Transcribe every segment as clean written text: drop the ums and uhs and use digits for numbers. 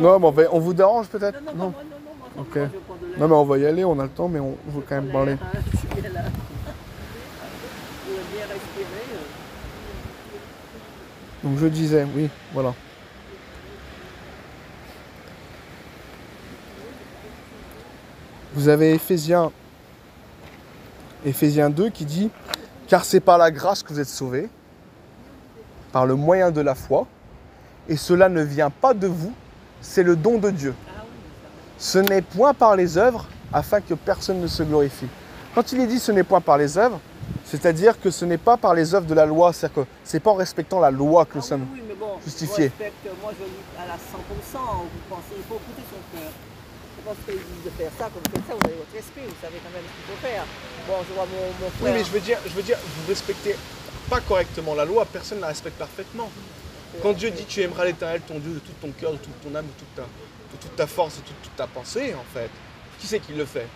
Non, mais on vous dérange peut-être? Non, non, Non. moi, non, non, moi, Ok. moi, je prends de l'air. Non, mais on va y aller, on a le temps, mais on veut quand même parler. Je suis là. Vous voulez bien respirer. Donc je disais, oui, voilà. Vous avez Éphésiens 2 qui dit, car c'est par la grâce que vous êtes sauvés, par le moyen de la foi, et cela ne vient pas de vous, c'est le don de Dieu. Ah oui, Ce n'est point par les œuvres, afin que personne ne se glorifie. Quand il est dit ce n'est point par les œuvres, c'est-à-dire que ce n'est pas par les œuvres de la loi, c'est-à-dire que c'est pas en respectant la loi que nous oui, sommes oui, mais bon, justifiés. je respecte, moi je lis à la 100%, vous pensez, il faut écouter son cœur. C'est pas parce qu'il dit de faire ça, comme vous faites ça, vous avez votre esprit, vous savez quand même ce qu'il faut faire. Bon, je vois mon Oui, frère. mais je veux dire, vous respectez pas correctement la loi, personne ne la respecte parfaitement. Quand Dieu dit tu aimeras l'Éternel ton Dieu de tout ton cœur, de toute ton âme, de toute ta force, de toute ta pensée, en fait, qui c'est qui le fait?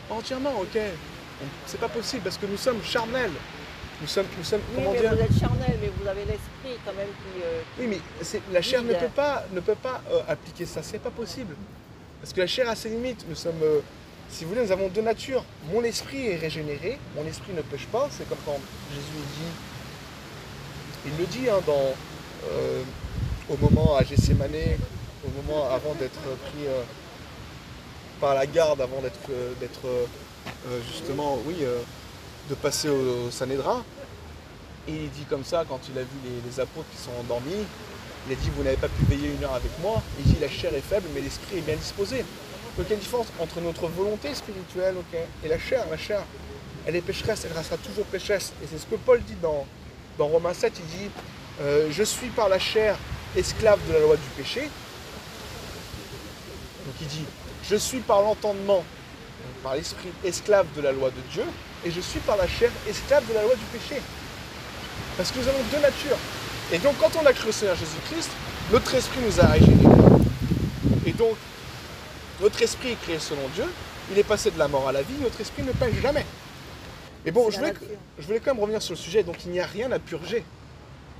Entièrement, ok. C'est pas possible parce que nous sommes charnels. Nous sommes Oui, comment mais dire? vous êtes charnel, mais vous avez l'esprit quand même qui... Oui, mais la chair guide. ne peut pas appliquer ça, c'est pas possible. Parce que la chair a ses limites. Nous sommes, si vous voulez, nous avons deux natures. Mon esprit est régénéré, mon esprit ne pêche pas. C'est comme quand Jésus dit, il le dit hein, au moment à Gethsémane, au moment avant d'être pris par la garde, avant justement, oui, de passer au Sanhédrin. Et il dit comme ça, quand il a vu les apôtres qui sont endormis, il a dit, vous n'avez pas pu veiller 1 heure avec moi. Il dit, la chair est faible, mais l'esprit est bien disposé. Donc il y a une différence entre notre volonté spirituelle et la chair. La chair, elle est pécheresse, elle restera toujours pécheresse. Et c'est ce que Paul dit dans Romains 7, il dit, je suis par la chair esclave de la loi du péché. Donc il dit, je suis par l'entendement, par l'esprit esclave de la loi de Dieu, et je suis par la chair esclave de la loi du péché. Parce que nous avons deux natures. Et donc, quand on a cru au Seigneur Jésus-Christ, notre esprit nous a régénérés. Et donc, notre esprit est créé selon Dieu. Il est passé de la mort à la vie. Notre esprit ne pêche jamais. Et bon, je voulais quand même revenir sur le sujet. Donc, il n'y a rien à purger.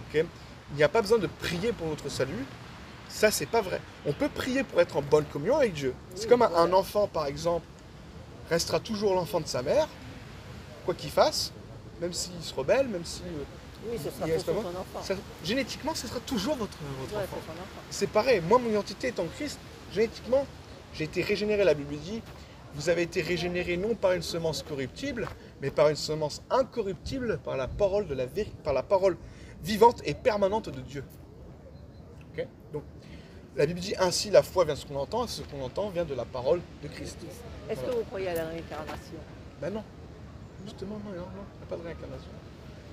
Okay, il n'y a pas besoin de prier pour notre salut. Ça, c'est pas vrai. On peut prier pour être en bonne communion avec Dieu. C'est comme un enfant, par exemple, restera toujours l'enfant de sa mère, quoi qu'il fasse, même s'il se rebelle, même si... Oui, ce sera toujours son enfant. Génétiquement, ce sera toujours votre Ouais, enfant. c'est son enfant. C'est pareil, moi, mon identité étant Christ, génétiquement, j'ai été régénéré. La Bible dit, vous avez été régénéré non par une semence corruptible, mais par une semence incorruptible, par la parole par la parole vivante et permanente de Dieu. Okay, donc, la Bible dit ainsi, la foi vient de ce qu'on entend, et ce qu'on entend vient de la parole de Christ. Est-ce que vous croyez à la réincarnation? Ben non. Justement, non, il n'y a pas de réincarnation.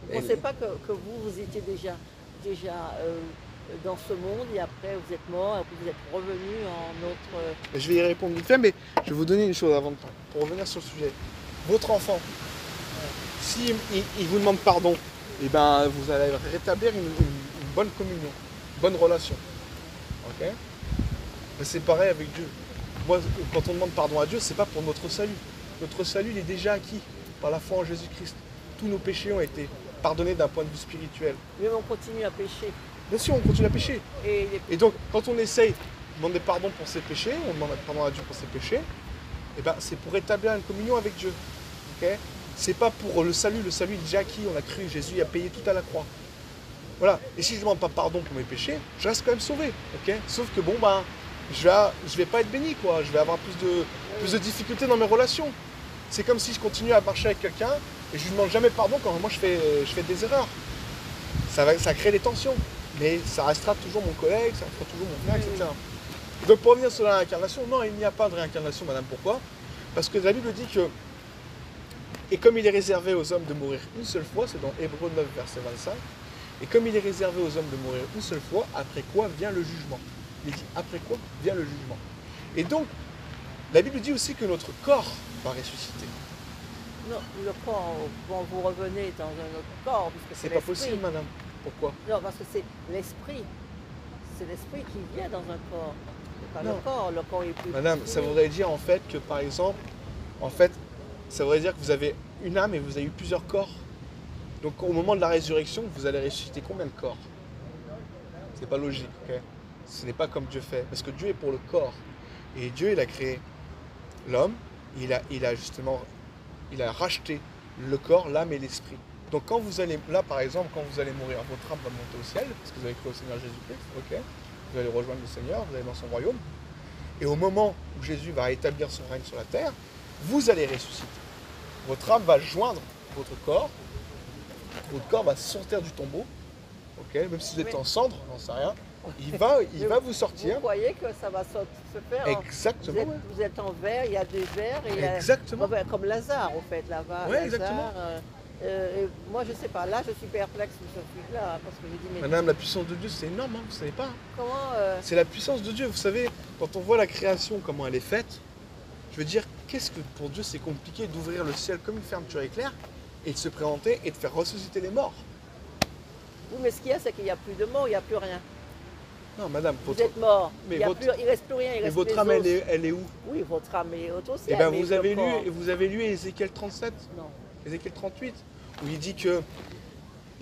Vous ne pensez pas que vous étiez déjà dans ce monde et après vous êtes mort et puis vous êtes revenu en autre... Je vais y répondre vite fait, mais je vais vous donner une chose avant de pour revenir sur le sujet. Votre enfant, si il vous demande pardon, eh ben, vous allez rétablir une bonne communion, une bonne relation. Ok? Ben, c'est pareil avec Dieu. Moi, quand on demande pardon à Dieu, c'est pas pour notre salut. Notre salut, il est déjà acquis par la foi en Jésus-Christ. Tous nos péchés ont été pardonnés d'un point de vue spirituel. Mais on continue à pécher. Bien sûr, on continue à pécher. Et donc, quand on essaye de demander pardon pour ses péchés, on demande pardon à Dieu pour ses péchés, et ben, c'est pour établir une communion avec Dieu. Okay, c'est pas pour le salut il est déjà acquis, on a cru, Jésus a payé tout à la croix. Voilà. Et si je ne demande pas pardon pour mes péchés, je reste quand même sauvé. Okay, sauf que bon, ben, je vais pas être béni, quoi. Je vais avoir plus de difficultés dans mes relations. C'est comme si je continue à marcher avec quelqu'un et je lui demande jamais pardon quand moi je fais des erreurs. Ça crée des tensions. Mais ça restera toujours mon collègue, ça restera toujours mon frère, etc. Donc pour revenir sur la réincarnation, non, il n'y a pas de réincarnation, madame. Pourquoi? Parce que la Bible dit que, et comme il est réservé aux hommes de mourir une seule fois, c'est dans Hébreux 9, verset 25, et comme il est réservé aux hommes de mourir une seule fois, après quoi vient le jugement. Il dit, après quoi vient le jugement. Et donc, la Bible dit aussi que notre corps va ressusciter. non, le corps, bon, vous revenez dans un autre corps, puisque C'est pas possible, madame. Pourquoi? Non, parce que c'est l'esprit. C'est l'esprit qui vient dans un corps. C'est pas le corps est plus... Madame, ça voudrait dire en fait que par exemple, ça voudrait dire que vous avez une âme et vous avez eu plusieurs corps. Donc au moment de la résurrection, vous allez ressusciter combien de corps? C'est pas logique, ok? ce n'est pas comme Dieu fait. Parce que Dieu est pour le corps. Et Dieu, il a créé l'homme, il a racheté le corps, l'âme et l'esprit. Donc quand vous allez, là par exemple, quand vous allez mourir, votre âme va monter au ciel, parce que vous avez cru au Seigneur Jésus-Christ, ok, vous allez rejoindre le Seigneur, vous allez dans son royaume. Et au moment où Jésus va établir son règne sur la terre, vous allez ressusciter. Votre âme va joindre votre corps va sortir du tombeau, ok, même si vous êtes en cendre, j'en sais rien, il va vous sortir. Vous croyez que ça va se faire? Exactement. Vous êtes en verre, il y a des verres, et exactement. Comme Lazare, au fait, là-bas. Oui, exactement. Moi, je ne sais pas, là, je suis perplexe sur ce truc-là, parce que je dis, mais... Madame, la puissance de Dieu, c'est énorme, hein, vous ne savez pas. Comment C'est la puissance de Dieu, vous savez, quand on voit la création, comment elle est faite, je veux dire, qu'est-ce que pour Dieu, c'est compliqué d'ouvrir le ciel comme une fermeture éclair, et de se présenter et de faire ressusciter les morts. Oui, mais ce qu'il y a, c'est qu'il n'y a plus de morts, il n'y a plus rien. Non, madame, vous êtes mort. Mais il ne reste plus rien. Mais votre âme, elle est où? Oui, votre âme est au ciel. Eh bien, vous avez lu Ézéchiel 37? Non. Ézéchiel 38, où il dit que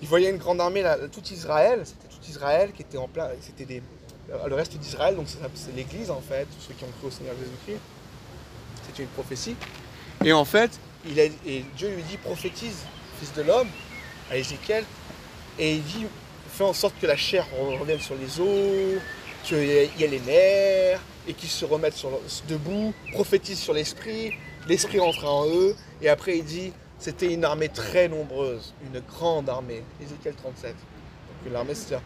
il voyait une grande armée, là, tout Israël, c'était tout Israël qui était en plein, c'était le reste d'Israël, donc c'est l'Église en fait, ceux qui ont cru au Seigneur Jésus-Christ. C'était une prophétie. Et en fait, et Dieu lui dit, prophétise, fils de l'homme, à Ézéchiel, et il dit, fais en sorte que la chair revienne sur les os, qu'il y ait les nerfs, et qu'ils se remettent debout, prophétise sur l'esprit rentrera en eux, et après il dit, c'était une armée très nombreuse, une grande armée, Ézéchiel 37. Donc une armée, c'est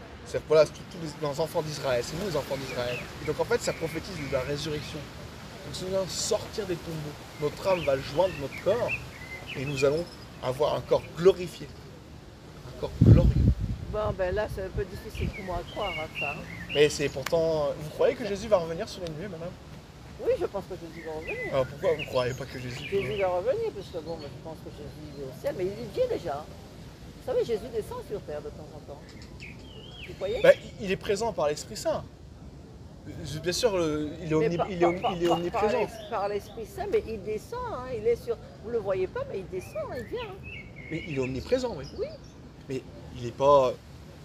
voilà, tous les enfants d'Israël, c'est nous les enfants d'Israël. Et donc en fait, ça prophétise de la résurrection. Donc c'est nous sortir des tombeaux. Notre âme va joindre notre corps, et nous allons avoir un corps glorifié, un corps glorieux. Bon, ben là, c'est un peu difficile pour moi à croire à ça. Mais c'est pourtant... Vous croyez que Jésus va revenir sur les nuées, madame? Oui, je pense que Jésus va revenir. Alors pourquoi vous ne croyez pas que Jésus... Jésus va revenir, parce que bon, je pense que Jésus est au ciel, mais il y vient déjà. Vous savez, Jésus descend sur terre de temps en temps. Vous croyez? Ben, il est présent par l'Esprit Saint. Bien sûr, il est omniprésent. Par l'Esprit Saint, mais il descend, hein, il est sur... Vous ne le voyez pas, mais il descend, il vient. Mais il est omniprésent, oui. Oui. Mais il n'est pas...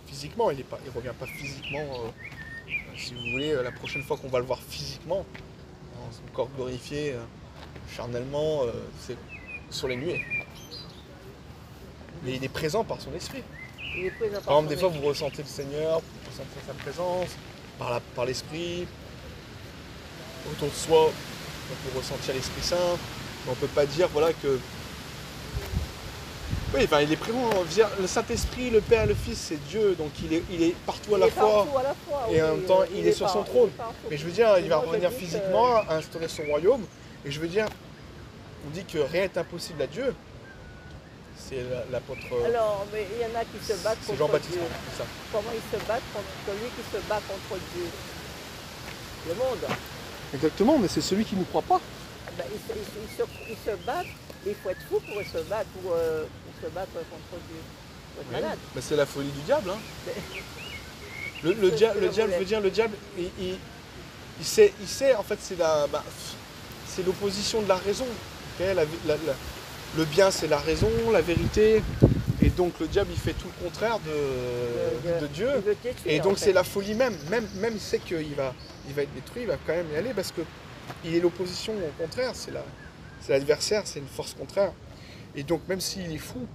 Physiquement, il ne revient pas physiquement. Si vous voulez, la prochaine fois qu'on va le voir physiquement, dans son corps glorifié, charnellement, c'est sur les nuées. Mais il est présent par son esprit. Il est présent par exemple, des fois, vous ressentez le Seigneur, vous ressentez sa présence, par l'esprit. Autour de soi, on peut ressentir l'Esprit Saint. On ne peut pas dire voilà, que... Oui, enfin, il est présent. Le Saint-Esprit, le Père et le Fils, c'est Dieu, donc il est partout à la fois. Et en même temps, il est sur son trône. Mais je veux dire, il va revenir physiquement, instaurer son royaume. Et je veux dire, on dit que rien n'est impossible à Dieu. C'est l'apôtre... Alors, mais il y en a qui se battent contre Dieu. C'est Jean-Baptiste, ça. Comment ils se battent contre celui qui se bat contre Dieu? Le monde. Exactement, mais c'est celui qui ne nous croit pas. Ben, ils se battent, et il faut être fou pour se battre, pour se battre contre Dieu. Il faut être malade. Mais c'est la folie du diable. Hein. Le diable, je veux dire, le diable, il sait en fait, c'est l'opposition de la raison. Okay, le bien, c'est la raison, la vérité. Et donc le diable, il fait tout le contraire de Dieu. Et donc c'est la folie même. Même il sait qu'il va être détruit, il va quand même y aller parce qu'il est l'opposition au contraire. C'est l'adversaire, c'est une force contraire. Et donc même s'il est fou,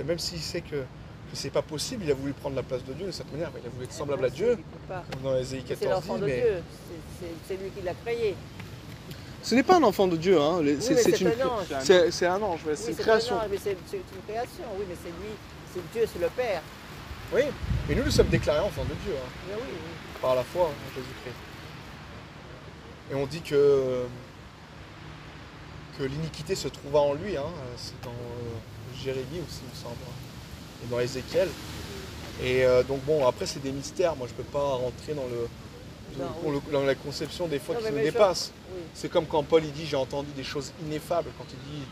même s'il sait que c'est pas possible, il a voulu prendre la place de Dieu de cette manière. Il a voulu être semblable à Dieu, comme dans Ésaïe 14. C'est l'enfant de Dieu, c'est lui qui l'a créé. Ce n'est pas un enfant de Dieu, hein. C'est un ange. C'est un ange, c'est une création. C'est une création, oui, mais c'est lui, c'est Dieu, c'est le Père. Oui, mais nous sommes déclarés enfants de Dieu, hein, oui. par la foi en Jésus-Christ. Et on dit que l'iniquité se trouva en lui, hein. C'est dans Jérémie aussi, il me semble, et dans Ézéchiel. Et donc bon, après c'est des mystères, moi je ne peux pas rentrer dans la conception des fois qui nous dépassent. Oui. C'est comme quand Paul il dit j'ai entendu des choses ineffables, quand il dit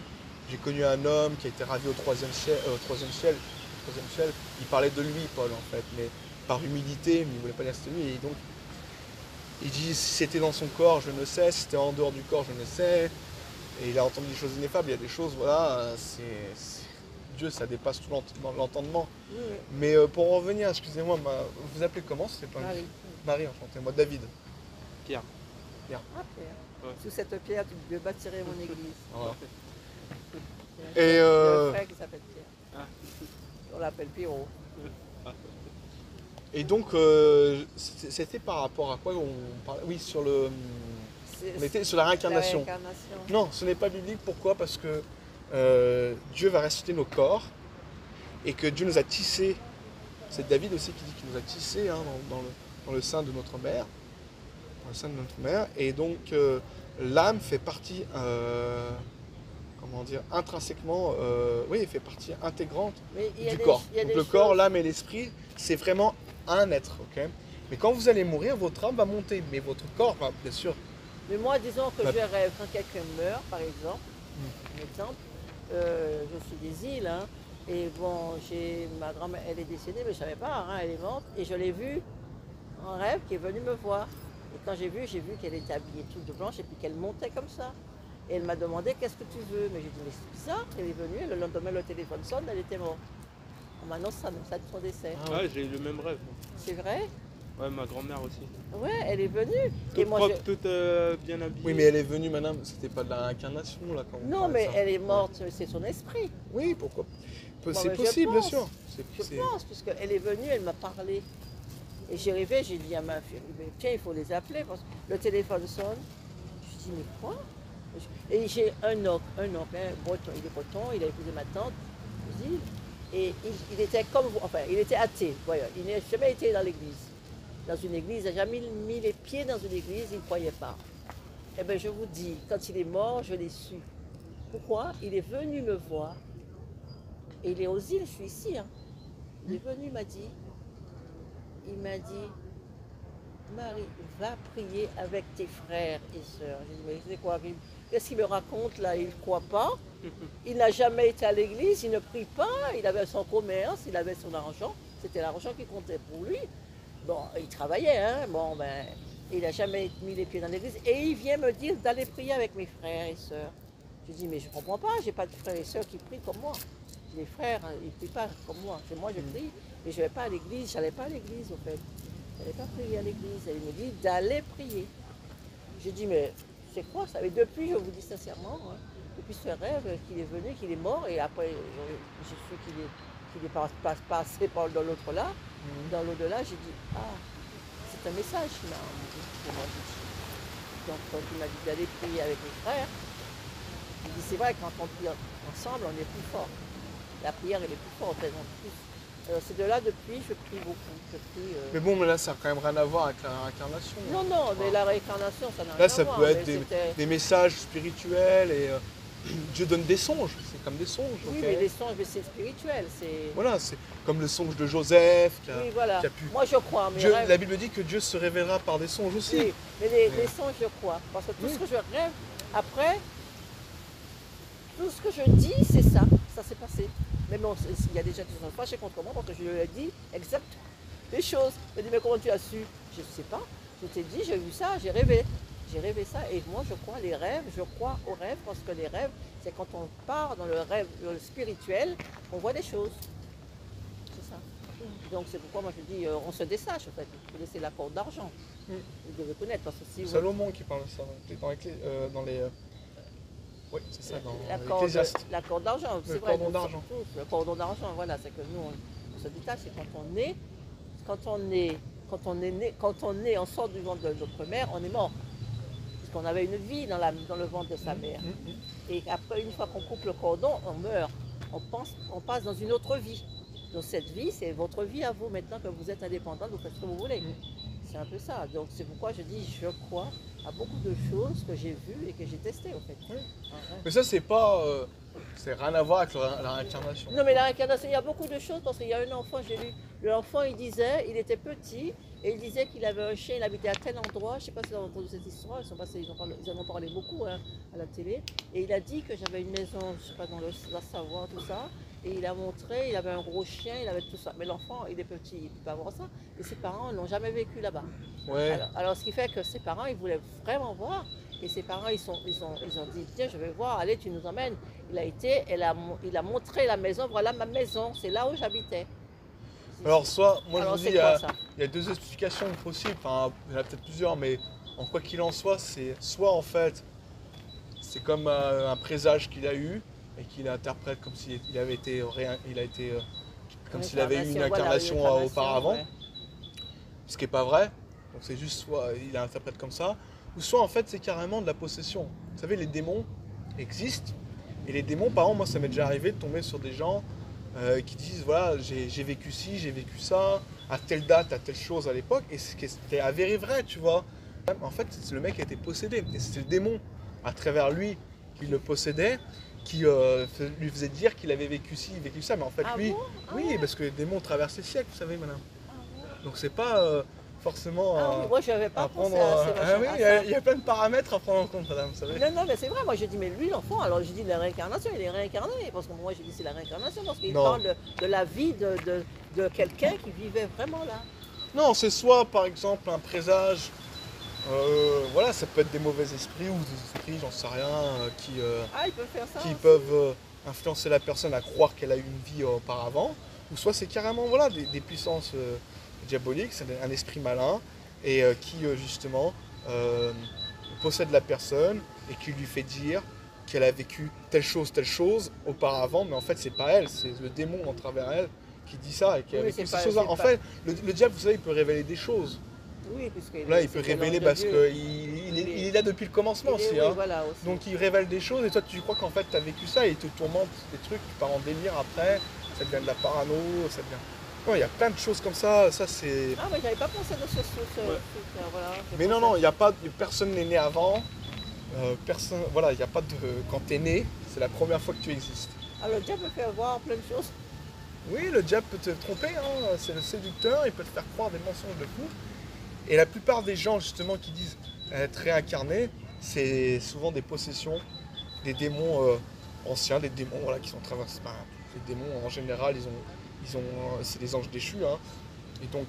j'ai connu un homme qui a été ravi au troisième ciel, il parlait de lui Paul en fait, mais par humilité, mais il ne voulait pas dire c'était lui. Et donc il dit si c'était dans son corps je ne sais, si c'était en dehors du corps je ne sais. Et il a entendu des choses ineffables, il y a des choses, voilà, Dieu ça dépasse tout l'entendement. Oui. Mais pour en revenir, excusez-moi, vous appelez comment? C'est pas... Marie, enchanté. Moi, David. Pierre. Ah, Pierre. Ouais. Sous cette pierre, je bâtirai mon église. Voilà. Il y a Et, un frère qui s'appelle Pierre. Ah. On l'appelle Pierrot. Et donc, c'était par rapport à quoi on parlait? Oui, sur le. On était sur la réincarnation. La réincarnation. Non, ce n'est pas biblique. Pourquoi? Parce que Dieu va ressusciter nos corps et que Dieu nous a tissés. C'est David aussi qui dit qu'il nous a tissés hein, dans le sein de notre mère. Dans le sein de notre mère. Et donc, l'âme fait partie, comment dire, intrinsèquement, oui, fait partie intégrante Mais il y a du des, corps. il y a Donc des le corps, choses- l'âme et l'esprit, c'est vraiment un être, ok? Mais quand vous allez mourir, votre âme va monter, mais votre corps va, bien sûr. Mais moi, disons que Bah- je rêve quand quelqu'un meurt, par exemple. Un exemple. Je suis des îles, hein, et bon, ma grand-mère, elle est décédée, mais je ne savais pas, hein, elle est morte, et je l'ai vue en rêve qui est venue me voir. Et quand j'ai vu qu'elle était habillée toute de blanche et puis qu'elle montait comme ça. Et elle m'a demandé qu'est-ce que tu veux, mais j'ai dit mais c'est bizarre, elle est venue, le lendemain le téléphone sonne, elle était morte. On m'annonce ça, même ça de son décès. Ah, Ouais, j'ai eu le même rêve. moi. C'est vrai? Ouais, ma grand-mère aussi. Ouais, elle est venue. Et Toute moi, propre, toute bien habillée. Oui, mais elle est venue, madame, c'était pas de la réincarnation, là, quand on Non, parlait mais de ça. elle est morte, c'est son esprit. Oui, pourquoi? Bon, C'est mais je possible, bien pense. sûr. Je pense, puisqu'elle est venue, elle m'a parlé. Et j'ai rêvé, j'ai dit à ma fille, mais tiens, il faut les appeler, parce que le téléphone sonne. Je dis, mais quoi? Et j'ai un oncle, hein, breton, il est breton, il a épousé ma tante, cousine, et il était comme vous, enfin, il était athée, voyons, il n'a jamais été dans l'église. Dans une église, il n'a jamais mis les pieds dans une église, il ne croyait pas. Eh bien, je vous dis, quand il est mort, je l'ai su. Pourquoi? Il est venu me voir, et il est aux îles, je suis ici, hein. Il est venu, il m'a dit, Marie, va prier avec tes frères et sœurs. J'ai dit, mais c'est quoi? Qu'est-ce qu'il me raconte là? Il ne croit pas. Il n'a jamais été à l'église, il ne prie pas. Il avait son commerce, il avait son argent. C'était l'argent qui comptait pour lui. Bon, il travaillait, hein. Bon, ben, il n'a jamais mis les pieds dans l'église. Et il vient me dire d'aller prier avec mes frères et sœurs. Je dis, mais je ne comprends pas, j'ai pas de frères et sœurs qui prient comme moi. Les frères, hein, ils ne prient pas comme moi. C'est moi, je prie, mais je ne vais pas à l'église. Je n'allais pas à l'église, au fait. Je n'allais pas prier à l'église. Elle me dit d'aller prier. J'ai dit, mais c'est quoi ça? Et depuis, je vous dis sincèrement, hein, depuis ce rêve qu'il est venu, qu'il est mort, et après, j'ai su qu'il est passé dans l'autre là, dans l'au-delà, j'ai dit, ah, c'est un message qu'il m'a dit. Donc, quand il m'a dit d'aller prier avec mes frères, il dit, c'est vrai, quand on prie ensemble, on est plus fort. La prière, elle est plus forte, elle en plus. C'est de là, depuis, je prie beaucoup. Je prie, Mais bon, mais là, ça n'a quand même rien à voir avec la réincarnation. Non, non, mais la réincarnation, ça n'a rien Là, à ça voir. peut être mais c'était- des messages spirituels et Dieu donne des songes. C'est comme des songes. Oui, ok? mais les songes, mais c'est spirituel. Voilà, c'est comme le songe de Joseph. Oui, voilà. qui a pu- Moi, je crois. Mais Dieu, rêve- la Bible dit que Dieu se révélera par des songes aussi. Oui, mais les songes, je crois. Parce que tout Oui. ce que je rêve, après, tout ce que je dis, c'est ça. Ça s'est passé. Mais bon, il y a des gens qui sont fâchés contre moi parce que je lui ai dit exact les choses. Je me dis, mais comment tu as su? Je ne sais pas. Je t'ai dit, j'ai vu ça, j'ai rêvé. J'ai rêvé ça. Et moi, je crois les rêves. Je crois aux rêves parce que les rêves, c'est quand on part dans le rêve, dans le spirituel, on voit des choses. C'est ça. Donc c'est pourquoi moi je dis, on se désache en fait. Il faut laisser la corde d'argent. Vous devez connaître parce que si vous... Salomon qui parle de ça dans les. Oui, c'est ça, dans L'Ecclésiaste. La corde d'argent, c'est vrai. cordon nous, d'argent. tous, le cordon d'argent, voilà, c'est que nous, on se détache, c'est quand on est, on sort du ventre de notre mère, on est mort. Parce qu'on avait une vie dans le ventre de sa mère. Et après, une fois qu'on coupe le cordon, on meurt. On passe dans une autre vie. Donc cette vie, c'est votre vie à vous, maintenant que vous êtes indépendant, vous faites ce que vous voulez. C'est un peu ça. Donc c'est pourquoi je dis, je crois à beaucoup de choses que j'ai vues et que j'ai testées, en fait. Oui. Ah, ouais. Mais ça, c'est pas. C'est rien à voir avec la réincarnation. Non, mais la réincarnation, il y a beaucoup de choses parce qu'il y a un enfant, j'ai lu. L'enfant, il disait, il était petit et il disait qu'il avait un chien, il habitait à tel endroit. Je ne sais pas si vous avez entendu cette histoire, ils en ont parlé beaucoup hein, à la télé. Et il a dit que j'avais une maison, je ne sais pas, dans la Savoie, tout ça. Et il a montré, il avait un gros chien, il avait tout ça. Mais l'enfant, il est petit, il ne peut pas voir ça. Et ses parents n'ont jamais vécu là-bas. Ouais. Alors, ce qui fait que ses parents, ils voulaient vraiment voir. Et ses parents, ils ont dit, tiens, je vais voir, allez, tu nous emmènes. Il a montré la maison, voilà ma maison, c'est là où j'habitais. Alors soit, moi Alors je vous dis, c'est quoi ça? il y a deux explications possibles, enfin il y en a peut-être plusieurs, mais en quoi qu'il en soit, c'est soit en fait, c'est comme un présage qu'il a eu et qu'il interprète comme s'il avait été, il a été, comme s'il avait eu une incarnation auparavant, ouais. ce qui n'est pas vrai, donc c'est juste soit il interprète comme ça, ou soit en fait c'est carrément de la possession. Vous savez, les démons existent, et les démons, par exemple, moi ça m'est déjà arrivé de tomber sur des gens qui disent voilà, j'ai vécu ci, j'ai vécu ça, à telle date, à telle chose à l'époque, et c'était avéré vrai, tu vois. En fait, le mec a été possédé, et c'était le démon, à travers lui, qui le possédait, qui lui faisait dire qu'il avait vécu ci, vécu ça, mais en fait Ah lui, bon? Ah oui, ouais? parce que les démons traversent les siècles, vous savez, madame. Ah bon? Donc c'est pas forcément Ah oui, moi je n'avais pas à pensé prendre. à ces Ah oui, machins, il y, à a ça. il y a plein de paramètres à prendre en compte, madame, vous savez. Non, non, mais c'est vrai, moi je dis, mais lui l'enfant, alors je dis la réincarnation, il est réincarné, parce que moi j'ai dit c'est la réincarnation, parce qu'il Non. parle de la vie de quelqu'un qui vivait vraiment là. Non, c'est soit par exemple un présage, voilà, ça peut être des mauvais esprits ou des esprits, j'en sais rien, Ah, il peut faire ça qui aussi. peuvent influencer la personne à croire qu'elle a eu une vie auparavant, ou soit c'est carrément voilà, des puissances diaboliques, c'est un esprit malin, et qui justement possède la personne et qui lui fait dire qu'elle a vécu telle chose auparavant, mais en fait c'est pas elle, c'est le démon en travers elle qui dit ça et qui a Oui, mais vécu c'est ces pas- choses-là. c'est En pas- fait, le diable, vous savez, il peut révéler des choses. Oui, puisque Là, il peut révéler parce qu'il est là depuis le commencement aussi. Oui, Hein. voilà aussi. Donc il révèle des choses et toi tu crois qu'en fait tu as vécu ça et il te tourmente des trucs, tu pars en délire après, ça devient de la parano, ça devient... Non, il y a plein de choses comme ça c'est... Ah, mais j'avais pas pensé de ce truc-là, voilà. J'ai Mais non, pensé- non, il y a pas, personne n'est né avant, personne, voilà, il n'y a pas de... Quand tu es né, c'est la première fois que tu existes. Alors le diable peut faire voir plein de choses. Oui, le diable peut te tromper, hein, c'est le séducteur, il peut te faire croire des mensonges de fou. Et la plupart des gens justement qui disent être réincarnés, c'est souvent des possessions, des démons anciens, des démons voilà, qui sont traversés par... Les démons en général, c'est des anges déchus, hein, et donc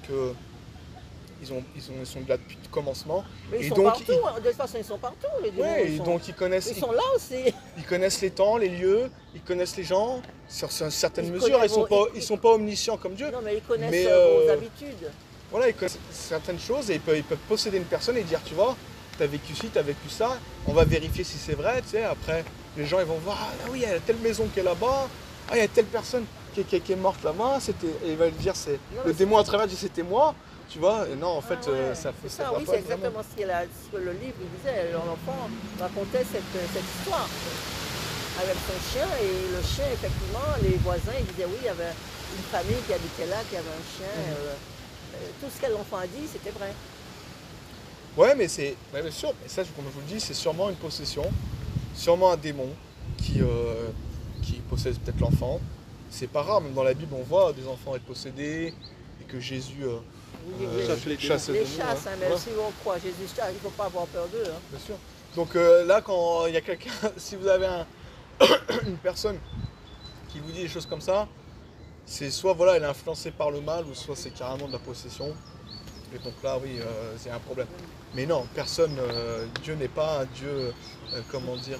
ils sont là depuis le commencement. Mais ils Et sont donc, partout, hein. De toute façon ils sont partout, les démons. Ouais, ils et sont... donc ils sont là aussi. ils connaissent les temps, les lieux, ils connaissent les gens, sur une certaine Ils mesure, connaissent ils sont pas omniscients comme Dieu. Non, mais ils connaissent Mais, vos habitudes. Voilà, ils connaissent certaines choses et ils peuvent posséder une personne et dire, tu vois, t'as vécu ci, t'as vécu ça, on va vérifier si c'est vrai, tu sais, après, les gens ils vont voir, ah oui, il y a telle maison qui est là-bas, ah il y a telle personne qui est morte là-bas, et il va lui dire, Non, le mais démon à travers dit c'était moi, tu vois, et non, en fait, Ah ouais, ça c'est ça ça, va oui, pas c'est vraiment. exactement ce que le livre il disait. L'enfant racontait cette histoire avec son chien et le chien, effectivement, les voisins ils disaient oui, il y avait une famille qui habitait là, qui avait un chien. Tout ce que l'enfant a dit, c'était vrai. Ouais, mais c'est, ouais, bien sûr, mais ça, comme je vous le dis, c'est sûrement une possession, sûrement un démon qui possède peut-être l'enfant. C'est pas rare, même dans la Bible, on voit des enfants être possédés et que Jésus Oui, chasse les les démons. chasses, hein, mais Ouais, si on croit Jésus chasse, il ne faut pas avoir peur d'eux. Hein. bien sûr. Donc là, quand il y a quelqu'un, si vous avez une personne qui vous dit des choses comme ça, c'est soit voilà, elle est influencée par le mal, ou soit c'est carrément de la possession. Et donc là, oui, c'est un problème. Mais non, personne, Dieu n'est pas un Dieu, comment dire,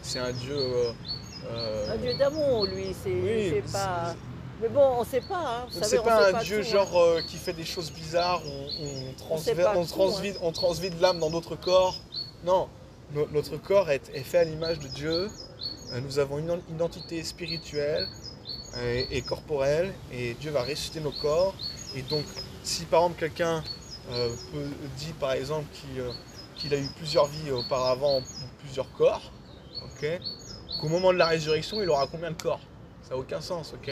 c'est un Dieu... Un Dieu d'amour, lui, c'est oui, il fait pas. Mais bon, on ne sait pas. Hein. Vous savez, c'est on pas sait un pas Dieu tout, genre hein. qui fait des choses bizarres, sait pas tout, on transvide l'âme dans notre corps. Non, notre corps est fait à l'image de Dieu. Nous avons une identité spirituelle et corporelle, et Dieu va ressusciter nos corps. Et donc, si par exemple quelqu'un dit par exemple qu'il a eu plusieurs vies auparavant, ou plusieurs corps, ok, qu'au moment de la résurrection, il aura combien de corps? Ça n'a aucun sens, ok?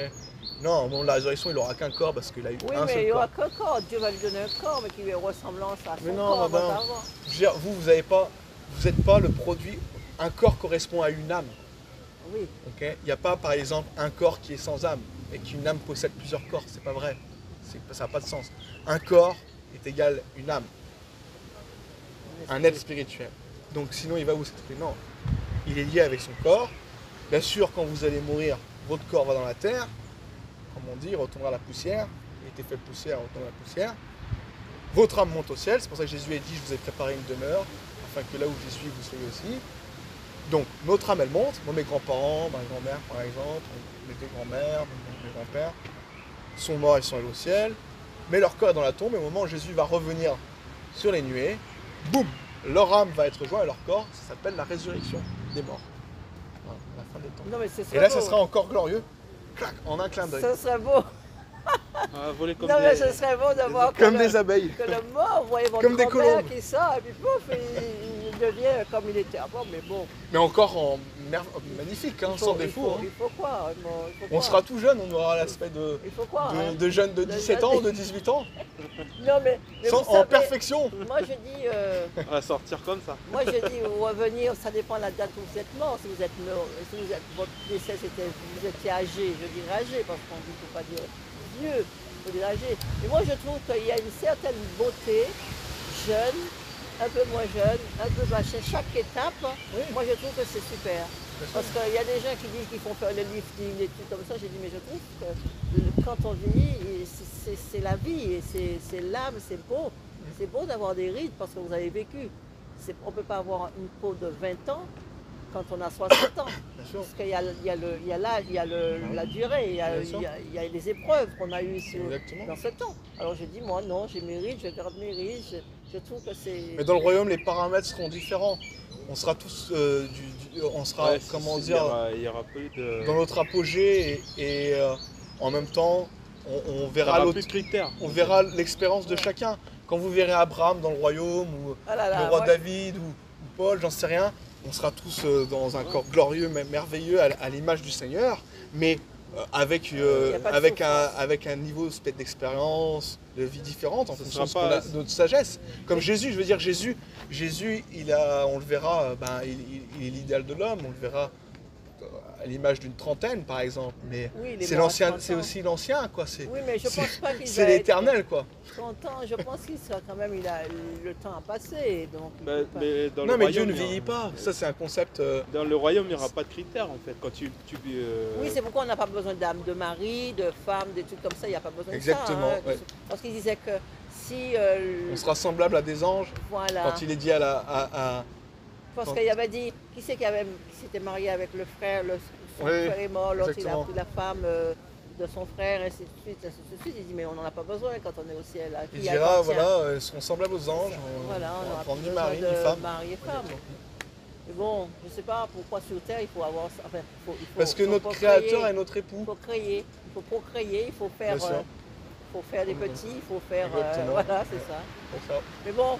Non, au moment de la résurrection, il n'aura qu'un corps parce qu'il a eu Oui, un mais seul il n'y aura corps. qu'un corps. Dieu va lui donner un corps, mais qui lui est ressemblance à son Mais non, corps. madame. Avant. Je veux dire, vous n'êtes pas le produit. Un corps correspond à une âme, Oui. ok? Il n'y a pas, par exemple, un corps qui est sans âme et qu'une âme possède plusieurs corps. C'est pas vrai. Ça n'a pas de sens. Un corps est égal à une âme, un être spirituel. Donc sinon, il va où cet esprit? Non. Il est lié avec son corps. Bien sûr, quand vous allez mourir, votre corps va dans la terre. Comme on dit, il retournera à la poussière. Il était fait de poussière, il retourne à la poussière. Votre âme monte au ciel. C'est pour ça que Jésus a dit, je vous ai préparé une demeure, afin que là où je suis, vous soyez aussi. Donc, notre âme, elle monte. Moi, mes grands-parents, ma grand-mère, par exemple, mes deux grands-mères, mon mes grands-pères, sont morts, ils sont allés au ciel, mais leur corps est dans la tombe, et au moment où Jésus va revenir sur les nuées, boum, leur âme va être jointe à leur corps, ça s'appelle la résurrection des morts. Voilà, la fin des temps. Non, mais ce Et serait là, beau. ça sera encore glorieux, clac, en un clin d'œil, Ce serait beau. Ah, voler comme Non, mais des... ce serait beau d'avoir comme des abeilles. que le mort, vous voyez votre Comme des grand-père colombes. qui sort, et puis pouf, il devient comme il était avant, mais bon. Mais encore magnifique, hein, il faut- sans il défaut. faut- Hein. Il faut croire. Bon, il faut On croire. sera tout jeune, on aura l'aspect Il faut croire. hein. de jeunes de De 17 ans ou de 18 ans, Non, mais vous en savez, perfection. moi je dis, On va sortir comme ça. moi je dis revenir, ça dépend de la date où vous êtes mort. Si vous êtes mort, si vous êtes, votre décès c'était, vous étiez âgé, je dirais âgé, parce qu'on dit qu'il ne faut pas dire vieux, il faut dire âgé. Mais moi je trouve qu'il y a une certaine beauté, jeune, un peu moins jeune, un peu machin, chaque étape, Oui. moi je trouve que c'est super. Bien sûr. Parce qu'il y a des gens qui disent qu'ils font faire le lifting, des trucs comme ça. J'ai dit, mais je trouve que quand on vieillit, c'est la vie, et c'est l'âme, c'est beau. C'est beau d'avoir des rides parce que vous avez vécu. On ne peut pas avoir une peau de 20 ans quand on a 60 ans. Bien sûr. Parce qu'il y a la durée, Bien sûr. il y a les épreuves qu'on a eues Exactement. dans ce temps. Alors j'ai dit, moi non, j'ai mes rides, je garde mes rides. Je trouve que c'est... Mais dans le royaume, les paramètres seront différents. On sera tous, on sera, Ouais, comment il y dire, aura plus de... dans notre apogée et en même temps, on Il y verra aura l'autre, plus de critères. on verra l'expérience de chacun. Quand vous verrez Abraham dans le royaume ou Ah là là, le roi ouais. David ou Paul, j'en sais rien, on sera tous dans un corps glorieux, merveilleux à l'image du Seigneur, mais avec, y a pas de avec un niveau peut-être d'expérience, de vie différente en Ce fonction de, sera pas- de notre sagesse. Comme Jésus, je veux dire, Jésus on le verra, il est l'idéal de l'homme, on le verra à l'image d'une trentaine par exemple, mais Oui, il est c'est mort à l'ancien, 30 c'est ans. aussi l'ancien quoi, Oui, mais je pense pas qu'il c'est va être l'éternel quoi. content. Je pense qu'il sera quand même, le temps a passé, donc il Bah, peut pas- mais dans Non le mais royaume, Dieu ne il y aura- vieillit pas, ça c'est un concept. Dans le royaume, il n'y aura pas de critères en fait. Quand Oui, c'est pourquoi on n'a pas besoin d'âme de mari, de femme, des trucs comme ça, il n'y a pas besoin Exactement, de ça. ouais. Parce qu'il disait que si... On sera semblable à des anges voilà. quand il est dit Parce quand- qu'il avait dit, qui c'est qui s'était marié avec le frère, son Oui, frère est mort, l'autre il a exactement. pris la femme de son frère, ainsi de suite, ainsi de suite. Il dit, mais on n'en a pas besoin quand on est au ciel. À il qui dira appartient. voilà, ils seront semblables aux anges, Voilà, on va n'aura prendre plus ni besoin mari de ni femme. mari et femme. Mais bon, je ne sais pas pourquoi sur Terre il faut avoir ça. Enfin, il faut, Parce que il faut notre procréer, créateur est notre il époux. faut créer, il faut procréer, il faut faire, Bien sûr. faut faire des petits, il faut faire... Exactement. voilà, c'est ça. C'est ça. Mais bon,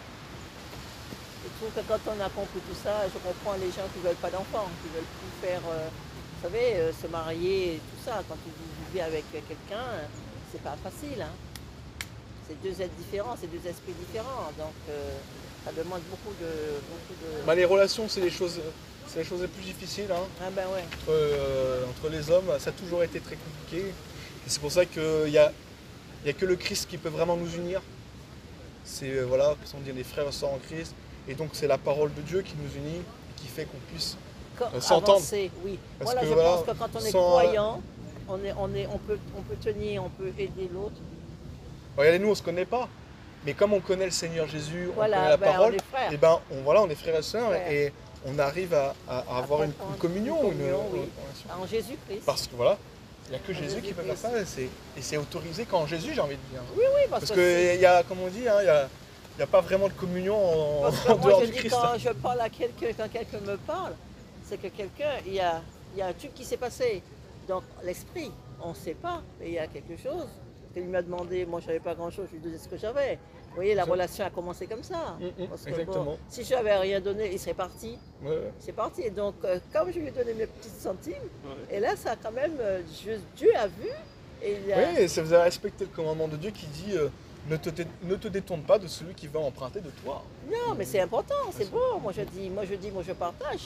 je trouve que quand on a compris tout ça, je comprends les gens qui ne veulent pas d'enfants, qui veulent plus faire, vous savez, se marier et tout ça. Quand vous vivez avec quelqu'un, c'est pas facile. Hein. C'est deux êtres différents, c'est deux esprits différents. Donc ça demande beaucoup de... Bah, les relations, c'est les choses les plus difficiles. Hein. Ah ben ouais. Entre les hommes, ça a toujours été très compliqué. Et c'est pour ça qu'il y a que le Christ qui peut vraiment nous unir. C'est, voilà, on dit les frères et sœurs en Christ. Et donc c'est la parole de Dieu qui nous unit, et qui fait qu'on puisse... s'entendre. Avancer, oui. Parce Voilà, que je voilà, pense que quand on est sans, croyant, on peut tenir, on peut aider l'autre. Regardez, nous, on ne se connaît pas. Mais comme on connaît le Seigneur Jésus, Voilà, on connaît la ben, parole, on est frères. et ben on est frères et sœurs Frères. et on arrive à avoir une comprendre. communion. Une communion, oui. relation. En Jésus-Christ. Parce que voilà, il n'y a que Jésus qui Jésus-Christ. peut faire ça et c'est autorisé qu'en Jésus, j'ai envie de dire. Oui, oui, Parce qu'il y a, comme on dit, hein, il n'y a pas vraiment de communion en Parce que moi, dehors je du dis Christ. quand je parle à quelqu'un, quand quelqu'un me parle, c'est que quelqu'un, il y a un truc qui s'est passé. Donc, l'esprit, on ne sait pas, mais il y a quelque chose. Il m'a demandé, moi je n'avais pas grand-chose, je lui disais ce que j'avais. Vous voyez, la Ça. relation a commencé comme ça. Parce que, exactement. bon, si je n'avais rien donné, il serait parti. Ouais. C'est parti. Et donc, comme je lui ai donné mes petites centimes, Ouais. et là, ça a quand même, Dieu a vu. Et il a, Oui, et ça vous a respecté le commandement de Dieu qui dit ne te détourne pas de celui qui va emprunter de toi. Non, mais c'est important, c'est beau. Moi je partage.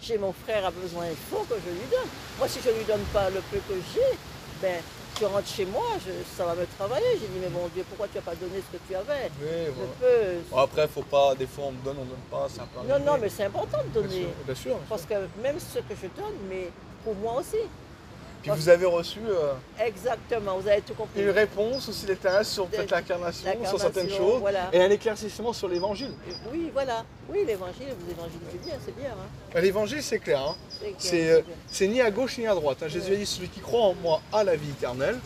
J'ai mon frère a besoin, il faut que je lui donne. Moi, si je lui donne pas le peu que j'ai, ben, tu rentres chez moi, ça va me travailler. J'ai dit, mais mon Dieu, pourquoi tu n'as pas donné ce que tu avais? Oui, Le voilà. peu. Bon, après, faut pas, des fois on me donne pas, ça peut Non, arriver. non, mais c'est important de Bien donner. sûr, bien sûr. Parce que même ce que je donne, mais pour moi aussi. Puis vous avez reçu Exactement, vous avez tout compris. une réponse aussi d'Éternel sur peut-être l'incarnation, sur certaines choses, voilà. et un éclaircissement sur l'évangile. Oui, voilà. Oui, l'évangile, vous évangélisez bien, c'est bien. Hein. L'évangile, c'est clair. Hein. C'est clair. C'est ni à gauche ni à droite. Hein. Jésus a dit celui qui croit en moi a la vie éternelle.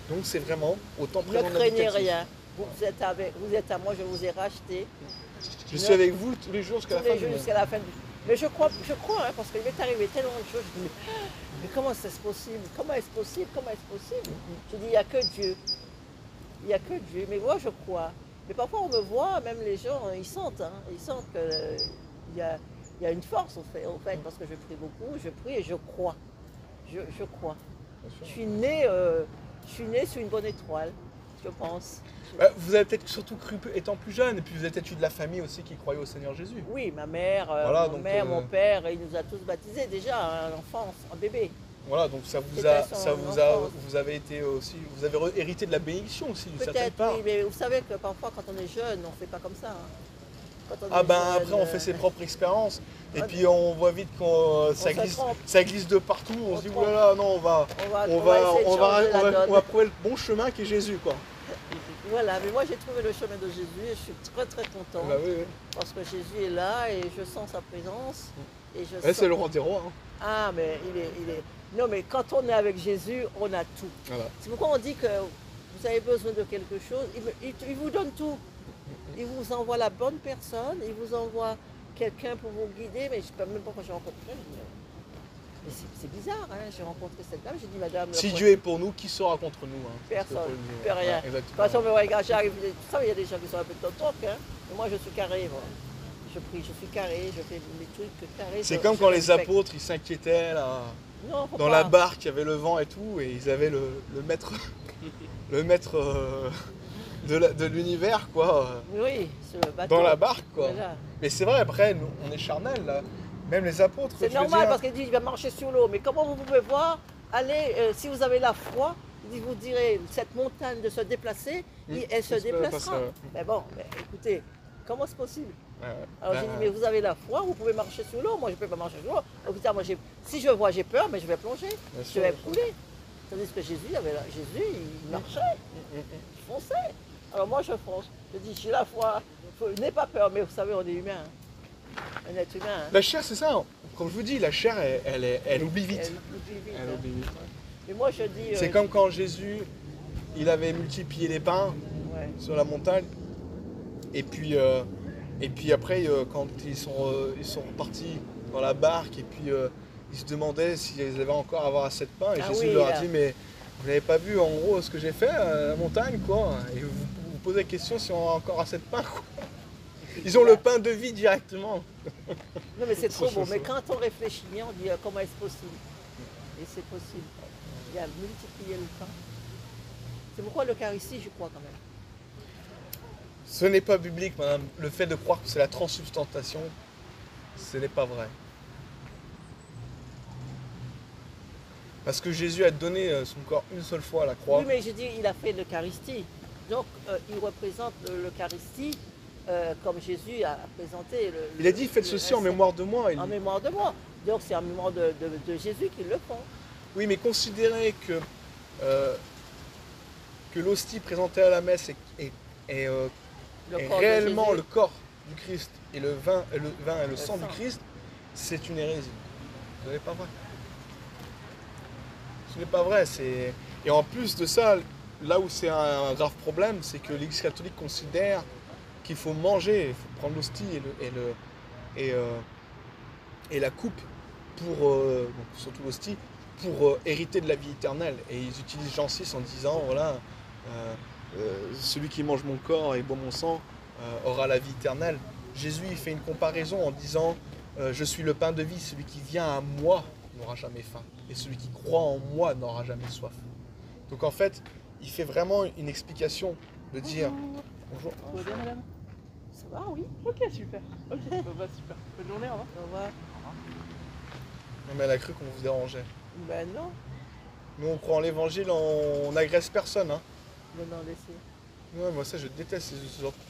Donc c'est vraiment autant Ne présent dans craignez l'habitatif. rien. Vous êtes à moi, je vous ai racheté. Je suis avec vous tous les jours jusqu'à la Tous fin les du jours monde. jusqu'à la fin du. Mais je crois hein, parce qu'il m'est arrivé tellement de choses. Je me dis, mais comment c'est possible? Comment est-ce possible? Comment est-ce possible? Je dis, il n'y a que Dieu. Il n'y a que Dieu. Mais moi, je crois. Mais parfois, on me voit, même les gens, ils sentent. Hein, ils sentent qu'il y a une force, au fait, parce que je prie beaucoup, je prie et je crois. Je crois. Je suis née sous une bonne étoile, je pense. Vous avez peut-être surtout cru étant plus jeune, et puis vous avez peut-être eu de la famille aussi qui croyait au Seigneur Jésus. Oui, ma mère, Voilà, mon donc, père, mon père, il nous a tous baptisés déjà à l'enfance, en bébé. Voilà, donc ça vous avez été aussi, vous avez hérité de la bénédiction aussi d'une certaine Peut-être, part. oui, mais vous savez que parfois quand on est jeune, on ne fait pas comme ça. Hein. Quand on Ah est ben jeune, après on fait ses propres expériences et on- puis on voit vite que se trompe. ça glisse de partout, on On se dit se oulala non on va essayer de changer la donne. trouver le bon chemin qui est Jésus quoi. Voilà, mais moi j'ai trouvé le chemin de Jésus et je suis très très contente Bah oui, oui. parce que Jésus est là et je sens sa présence. Et je Ouais, sens... c'est le roi des rois. Hein. Ah, mais il est. Non, mais quand on est avec Jésus, on a tout. Voilà. C'est pourquoi on dit que vous avez besoin de quelque chose, il vous donne tout. Il vous envoie la bonne personne, il vous envoie quelqu'un pour vous guider, mais je ne sais même pas quand j'ai rencontré. Mais c'est bizarre, hein. J'ai rencontré cette dame, j'ai dit madame. Si Dieu est pour nous, qui sera contre nous hein. Personne, C'est plus rien. Ouais, De toute exactement. façon, mais regarde, j'arrive, ça, il y a des gens qui sont un peu totoc, hein. Mais moi je suis carré, moi. Je prie, je suis carré, je fais mes trucs carrés. C'est comme quand les apôtres ils s'inquiétaient là, non, faut dans pas. la barque, il y avait le vent et tout, et ils avaient le maître, le maître de l'univers quoi, Oui, sur le bateau. dans la barque quoi. Voilà. Mais c'est vrai, après, nous, on est charnel là. Même les apôtres. C'est je veux normal dire, parce qu'il dit il va marcher sur l'eau. Mais comment vous pouvez voir, allez, si vous avez la foi, il dit, vous direz cette montagne de se déplacer, elle se c'est pas déplacera. ça, ouais. Mais bon, mais écoutez, comment c'est possible? Ouais, ouais. Alors j'ai dit, mais vous avez la foi, vous pouvez marcher sur l'eau. Moi, je ne peux pas marcher sur l'eau. Donc, moi, si je vois, j'ai peur, mais je vais plonger. Bien Je sûr, vais bien sûr. couler. Tandis que Jésus, il marchait, il fonçait. Alors moi, je fonce. Je dis, j'ai la foi. N'aie pas peur, mais vous savez, on est humain. Un être humain. Hein. La chair, c'est ça. Comme je vous dis, la chair, elle oublie vite. Elle oublie vite, Elle hein. oublie vite. Mais moi, je dis. C'est comme quand Jésus, il avait multiplié les pains Ouais. sur la montagne. Et puis après, quand ils sont repartis dans la barque, et puis ils se demandaient s'ils avaient encore à avoir assez de pain. Et Ah Jésus oui, leur a là. dit, mais vous n'avez pas vu en gros ce que j'ai fait à la montagne, quoi. Et vous vous posez la question si on a encore assez de pain, quoi. Ils ont le pain de vie directement. Non, mais c'est trop C'est beau. chaud, Mais ça. quand on réfléchit bien, on dit comment est-ce possible? Et c'est possible. Il a multiplié le pain. C'est pourquoi l'Eucharistie, je crois quand même. Ce n'est pas biblique, madame. Le fait de croire que c'est la transsubstantiation, ce n'est pas vrai. Parce que Jésus a donné son corps une seule fois à la croix. Oui, mais je dis, il a fait l'Eucharistie. Donc, il représente l'Eucharistie comme Jésus a présenté. Il a dit, faites ceci en mémoire de moi. En mémoire de moi. Donc, c'est en mémoire de Jésus qu'ils le font. Oui, mais considérez que l'hostie présentée à la messe est Le est corps de réellement Jésus. le corps du Christ et le vin et le sang du sang. Christ, c'est une hérésie. Ce n'est pas vrai. Ce n'est pas vrai. Et en plus de ça, là où c'est un grave problème, c'est que l'Église catholique considère qu'il faut manger, il faut prendre l'hostie et la coupe pour, donc surtout l'hostie, pour hériter de la vie éternelle. Et ils utilisent Jean 6 en disant, voilà, celui qui mange mon corps et boit mon sang aura la vie éternelle. Jésus il fait une comparaison en disant, je suis le pain de vie, celui qui vient à moi n'aura jamais faim, et celui qui croit en moi n'aura jamais soif. Donc en fait, il fait vraiment une explication de dire, bonjour, Tout va bien, madame? Ça va, oui. Ok, super. Ok, bah, super. Bonne journée, au revoir. On va. non mais elle a cru qu'on vous dérangeait. Ben non. Nous on croit en l'évangile, on n'agresse personne. Hein. Non, laissez. Ouais, moi ça je déteste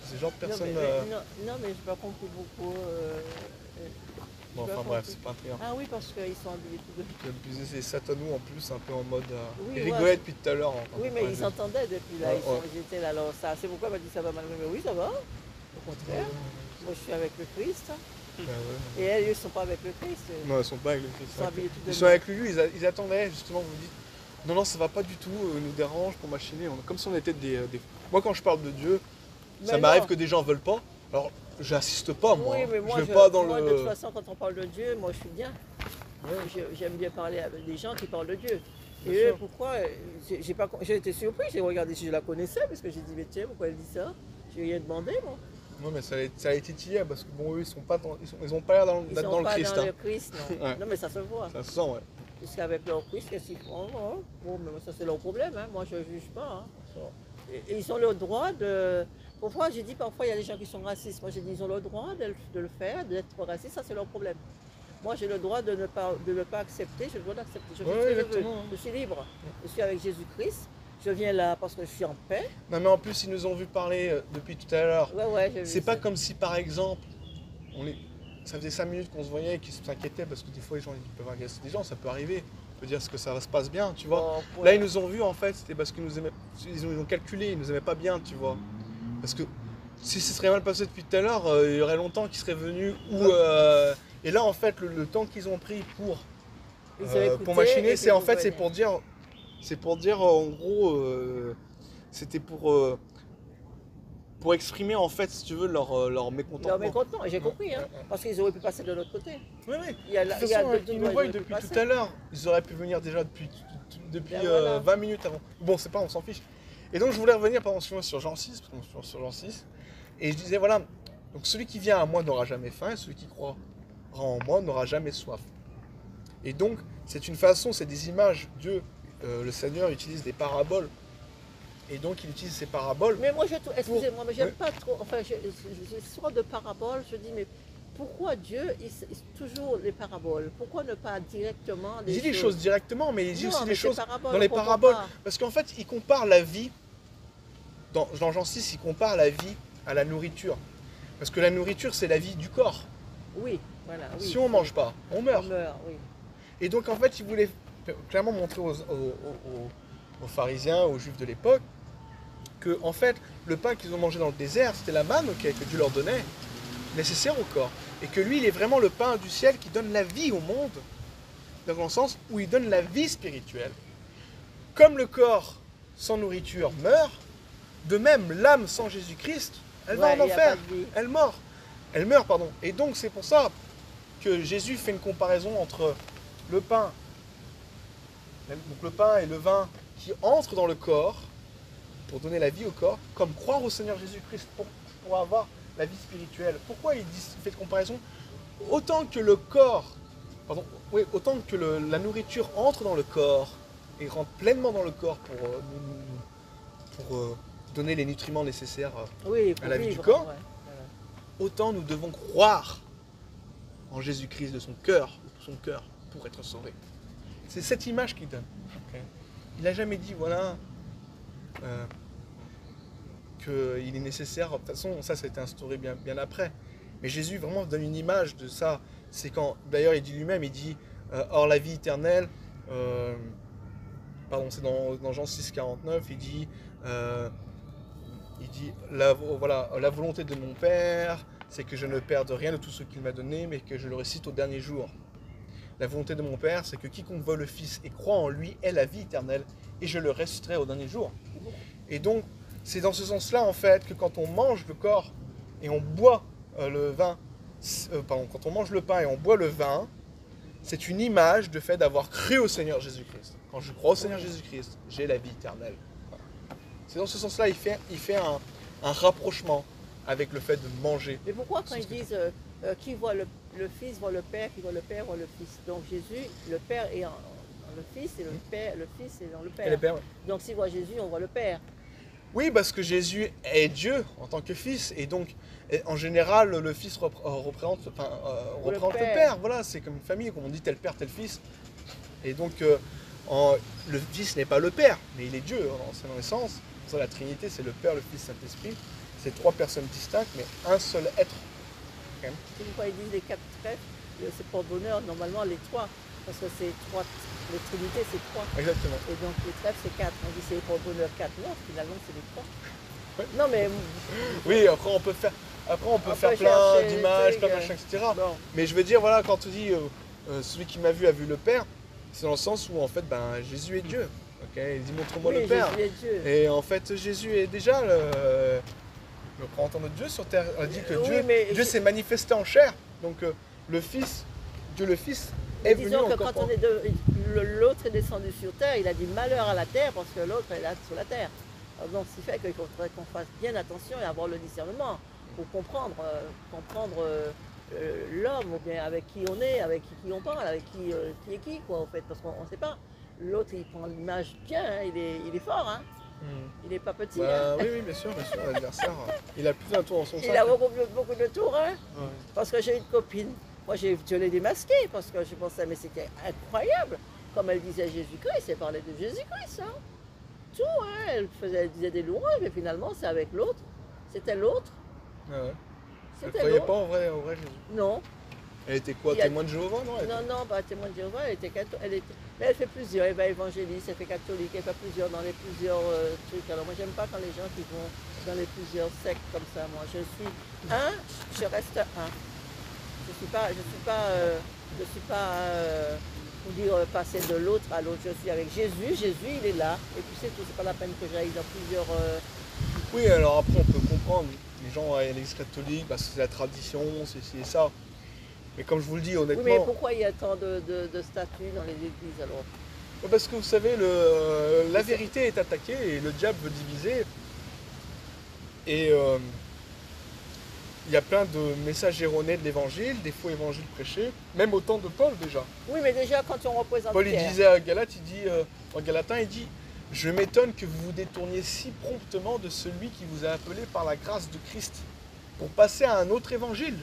ces genres de personnes. Non, mais j'ai pas compris beaucoup. Bon, J'ai enfin pas bref, compris. c'est pas intriguant. Ah oui, parce qu'ils sont habillés tous deux. C'est Satanou en plus, un peu en mode. Oui, Il ouais. rigolait depuis tout à l'heure. Oui, mais ils s'entendaient depuis là, Ouais, ils étaient là. Alors ça, c'est pourquoi elle m'a dit ça va mal. Mais oui, ça va. Au contraire, moi je suis avec le Christ. Et elles, ils ne sont pas avec le Christ. Non, ils sont pas avec le Christ. Ils sont habillés tous deux. Ils sont avec lui, ils attendaient justement, vous dites. Non, non, ça va pas du tout, ils nous dérange pour machiner. Comme si on était des. Moi, quand je parle de Dieu, ça Mais m'arrive non. que des gens veulent pas. Alors, j'insiste pas, moi. Oui, hein. mais moi, je vais pas dans moi, le. de toute façon, quand on parle de Dieu, moi je suis bien. Ouais. J'aime bien parler avec des gens qui parlent de Dieu. Bien Et eux, sûr. pourquoi j'ai été surpris, j'ai regardé si je la connaissais, parce que j'ai dit, mais tiens, pourquoi elle dit ça? J'ai rien demandé, moi. Non, mais ça a été titillé parce que bon, eux, ils sont pas ils ont pas l'air Ils d'être sont dans le pas Christ. dans Hein. le Christ, non. Ouais. Non, mais ça se voit. Ça se sent, ouais. Puisqu'avec leur Christ, qu'est-ce qu'ils font? Hein? Bon, mais ça c'est leur problème, hein. Moi je ne juge pas. Hein. Et ils ont le droit de... Parfois, j'ai dit, parfois il y a des gens qui sont racistes. Moi j'ai dit, ils ont le droit de le faire, d'être racistes, ça c'est leur problème. Moi j'ai le droit de ne pas accepter, j'ai le droit d'accepter. Je fais Ouais, ce que je veux. exactement. Je suis libre. Je suis avec Jésus-Christ. Je viens là parce que je suis en paix. Non, mais en plus, ils nous ont vu parler depuis tout à l'heure. Ouais, j'ai vu C'est pas ça. comme si, par exemple, ça faisait 5 minutes qu'on se voyait et qu'ils s'inquiétaient parce que des fois, les gens ils peuvent agacer des gens, ça peut arriver. On peut dire que ça se passe bien, tu vois. Bon, Là, ouais. ils nous ont vus, en fait, c'était parce qu'ils nous aimaient. Ils ont calculé, ils nous aimaient pas bien, tu vois. Parce que si ce serait mal passé depuis tout à l'heure, il y aurait longtemps qu'ils seraient venus. Et là, en fait, le temps qu'ils ont pris pour Ils ont écouté pour machiner, et c'est puis en vous fait, c'est venez. pour dire en gros, c'était pour exprimer en fait, si tu veux, leur mécontentement. Non, mais content, j'ai compris, hein, Ouais. parce qu'ils auraient pu passer de l'autre côté. Oui, oui. Il y a, De la- toute il y a façon, deux ils doigts, nous voient ils auraient pu depuis passer. tout à l'heure. Ils auraient pu venir déjà depuis Ben voilà. 20 minutes avant. Bon, c'est pas, on s'en fiche. Et donc, je voulais revenir pardon, sur Jean 6, parce qu'on est sur Jean 6. Et je disais, voilà, donc celui qui vient à moi n'aura jamais faim, et celui qui croira en moi n'aura jamais soif. Et donc, c'est une façon, c'est des images. Dieu, le Seigneur, utilise des paraboles. Et donc, il utilise ces paraboles. Mais moi, excusez-moi, mais j'aime Oui. pas trop. Enfin, ce soir de paraboles, je dis, mais pourquoi Dieu, toujours les paraboles? Pourquoi ne pas directement Il dit les choses directement, mais il dit Non, aussi mais des ces choses paraboles, dans les on comprend paraboles. pas. Parce qu'en fait, il compare la vie, dans Jean 6, il compare la vie à la nourriture. Parce que la nourriture, c'est la vie du corps. Oui, voilà. Oui, Si on ne mange pas, on meurt. on meurt, oui. Et donc, en fait, il voulait clairement montrer aux pharisiens, aux juifs de l'époque, que en fait, le pain qu'ils ont mangé dans le désert, c'était la manne que Dieu leur donnait, nécessaire au corps. Et que lui, il est vraiment le pain du ciel qui donne la vie au monde, dans le sens où il donne la vie spirituelle. Comme le corps sans nourriture meurt, de même, l'âme sans Jésus-Christ, elle va Ouais, en il y a enfer. pas de vie. Elle meurt, pardon. Et donc, c'est pour ça que Jésus fait une comparaison entre le pain, donc le pain et le vin qui entrent dans le corps pour donner la vie au corps, comme croire au Seigneur Jésus-Christ pour avoir la vie spirituelle. Pourquoi il fait cette comparaison? Autant que le corps, autant que la nourriture entre dans le corps et rentre pleinement dans le corps pour donner les nutriments nécessaires, Oui, à la vie du vivre, corps. ouais, voilà. autant nous devons croire en Jésus-Christ de son cœur pour être sauvés. C'est cette image qu'il donne. Okay. Il n'a jamais dit, voilà, qu'il est nécessaire. De toute façon, ça a été instauré bien après. Mais Jésus vraiment donne une image de ça. C'est quand, d'ailleurs, il dit lui-même, il dit, or la vie éternelle, c'est dans Jean 6, 49, il dit, la volonté de mon Père, c'est que je ne perde rien de tout ce qu'il m'a donné, mais que je le récite au dernier jour. La volonté de mon Père, c'est que quiconque voit le Fils et croit en lui ait la vie éternelle, et je le ressusciterai au dernier jour. Et donc, c'est dans ce sens-là, en fait, que quand on mange le corps et on boit le vin, quand on mange le pain et on boit le vin, c'est une image de fait d'avoir cru au Seigneur Jésus-Christ. Quand je crois au Seigneur Jésus-Christ, j'ai la vie éternelle. C'est dans ce sens-là, il fait un rapprochement avec le fait de manger. Mais pourquoi quand ils disent qui voit le Fils voit le Père, qui voit le Père voit le Fils? Donc Jésus, le Père est en le Fils et le Fils est dans le Père. Et le Père, ouais. Donc s'il voit Jésus, on voit le Père. Oui, parce que Jésus est Dieu en tant que Fils, et donc en général le Fils représente le Père. Voilà, c'est comme une famille, comme on dit tel Père, tel Fils. Et donc le Fils n'est pas le Père, mais il est Dieu en son essence. Pour ça, la Trinité, c'est le Père, le Fils, le Saint-Esprit. C'est trois personnes distinctes, mais un seul être. C'est pourquoi ils disent les quatre trèfles. c'est porte-bonheur, normalement les trois. Parce que c'est trois, les trinités c'est trois. Exactement. Et donc les trèfles c'est quatre. On dit c'est porte-bonheur quatre. Non, finalement c'est les trois. Ouais. Non mais Oui, après on peut faire, peut plein chercher des d'images, plein de trucs, machins, etc. bon. Mais je veux dire, voilà, quand tu dis celui qui m'a vu a vu le Père, c'est dans le sens où en fait, ben, Jésus est Dieu. Ok, il dit montre-moi Oui, le Père. Jésus est Dieu. Et en fait, Jésus est déjà le représentant de Dieu sur terre. On dit que Oui, Dieu, mais Dieu s'est manifesté en chair. Donc le Fils, Dieu le Fils, est venu Disons en que corps. quand l'autre est descendu sur terre, il a dit malheur à la terre parce que l'autre est là sur la terre. Donc, ce qui fait qu'il faudrait qu'on fasse bien attention et avoir le discernement pour comprendre l'homme, ou bien avec qui on est, avec qui on parle, avec qui est qui, quoi, en fait, parce qu'on ne sait pas. L'autre, il prend l'image bien, hein, il est fort, hein. Il n'est pas petit. Bah, Hein. oui, bien sûr, l'adversaire. Il a plus d'un tour dans son sac. Il a beaucoup de tours, hein. Ouais. Parce que j'ai une copine. Moi, je l'ai démasquée parce que je pensais, mais c'était incroyable. Comme elle disait Jésus-Christ, elle parlait de Jésus-Christ, hein. Tout, hein. Elle disait des louanges, mais finalement, c'est avec l'autre. C'était l'autre. Ah ouais. Elle ne C'était croyait l'autre. pas en vrai Jésus. Non. Elle était quoi, Il y a- témoin de Jéhovah, non elle était- Non, pas témoin de Jéhovah, mais elle fait plusieurs, elle va évangéliste, elle fait catholique, elle fait plusieurs dans les plusieurs trucs. Alors moi j'aime pas quand les gens qui vont dans les plusieurs sectes comme ça. Moi je suis un, je reste un. Je suis pas pour dire passer de l'autre à l'autre. Je suis avec Jésus, il est là. Et puis c'est tout, c'est pas la peine que j'aille dans plusieurs. Oui, alors après on peut comprendre. Les gens à l'église catholique, parce que c'est la tradition, c'est ci et ça. Mais comme je vous le dis Oui, honnêtement, mais pourquoi il y a tant de statues dans les églises alors? parce que vous savez, la vérité est attaquée et le diable veut diviser. Et il y a plein de messages erronés de l'évangile, des faux évangiles prêchés, même au temps de Paul déjà. Oui, mais déjà quand on représente Paul il Pierre. disait à Galate, en Galatin, il dit « Je m'étonne que vous vous détourniez si promptement de celui qui vous a appelé par la grâce de Christ pour passer à un autre évangile.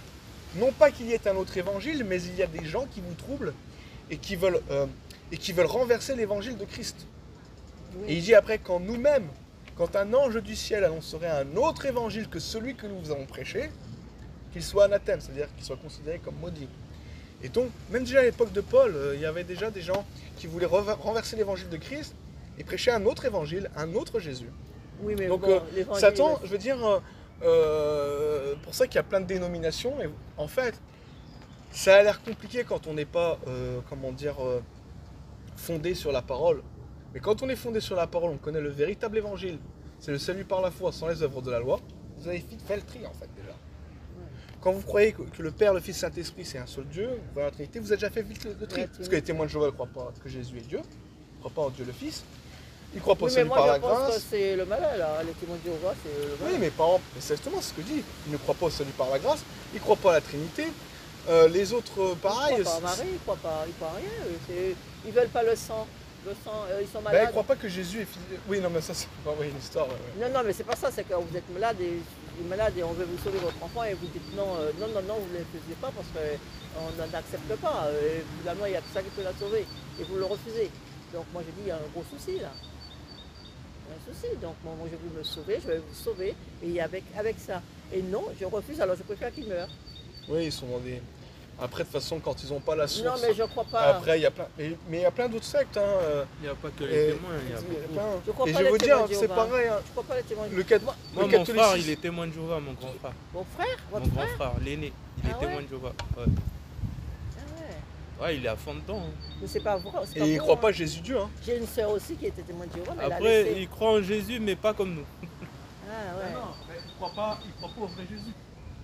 Non pas qu'il y ait un autre évangile, mais il y a des gens qui vous troublent et qui veulent renverser l'évangile de Christ. Oui. Et il dit après, quand nous-mêmes, quand un ange du ciel annoncerait un autre évangile que celui que nous vous avons prêché, qu'il soit anathème, c'est-à-dire qu'il soit considéré comme maudit. Et donc, même déjà à l'époque de Paul, il y avait déjà des gens qui voulaient renverser l'évangile de Christ et prêcher un autre évangile, un autre Jésus. Oui, mais Donc bon, l'évangile, Satan, je veux dire, pour ça qu'il y a plein de dénominations, et en fait, ça a l'air compliqué quand on n'est pas, fondé sur la parole. Mais quand on est fondé sur la parole, on connaît le véritable évangile, c'est le salut par la foi sans les œuvres de la loi, vous avez vite fait le tri en fait déjà. Quand vous croyez que le Père, le Fils, le Saint-Esprit, c'est un seul Dieu, vous voyez la Trinité, vous avez déjà fait vite le tri. Ouais, Parce que les témoins de Jéhovah ne croient pas que Jésus est Dieu, ils ne croient pas en Dieu le Fils, ils ne croient pas au oui, mais salut moi par je la pense que grâce. c'est le malin là, les témoins de Jéhovah, c'est le malin. Oui, mais par exemple, c'est justement ce que je dis. Ils ne croient pas au salut par la grâce, ils ne croient pas à la Trinité. Les autres, pareil. Ils croient pas à Marie, ils croient pas à rien. Ils veulent pas le sang. Le sang, ils sont Ils malades. ne croient pas que Jésus est fils. Oui, non, mais ça, c'est pas une histoire. Non, mais c'est pas ça, c'est que vous êtes malade et on veut vous sauver votre enfant et vous dites non, vous ne le faisiez pas parce qu'on n'accepte pas. Et finalement, il y a que ça qui peut la sauver et vous le refusez. Donc moi je dis, il y a un gros souci là. Il y a un souci. Donc moi je veux me sauver, je vais vous sauver et avec ça. Et non, je refuse, alors je préfère qu'il meure. Oui, ils sont dans des. Après, de toute façon, quand ils n'ont pas la source. Non, mais je crois pas. Après, il y a plein. Mais il y a plein d'autres sectes. Hein. Il n'y a pas que Et- les témoins, il y a il y a beaucoup. plein. Je crois Et pas je vais les vous témoins dire, de c'est Jéhovah. pareil. Hein. Je crois pas les témoins de Le, Jéhovah. Moi, le mon frère, catholicisme- il est témoin de Jéhovah, mon grand frère. Mon frère, Mon votre grand frère. frère, l'aîné, il Ah est témoin ouais de Jéhovah. Ouais. Ah ouais. Ouais, il est à fond dedans. Hein. Mais c'est pas vrai. c'est Et ils ne bon, croient hein. pas Jésus Dieu. Hein. J'ai une sœur aussi qui était témoin de Jéhovah, mais elle a Après, laissé. il croit en Jésus, mais pas comme nous. Ah ouais. ils ne croient pas au vrai Jésus.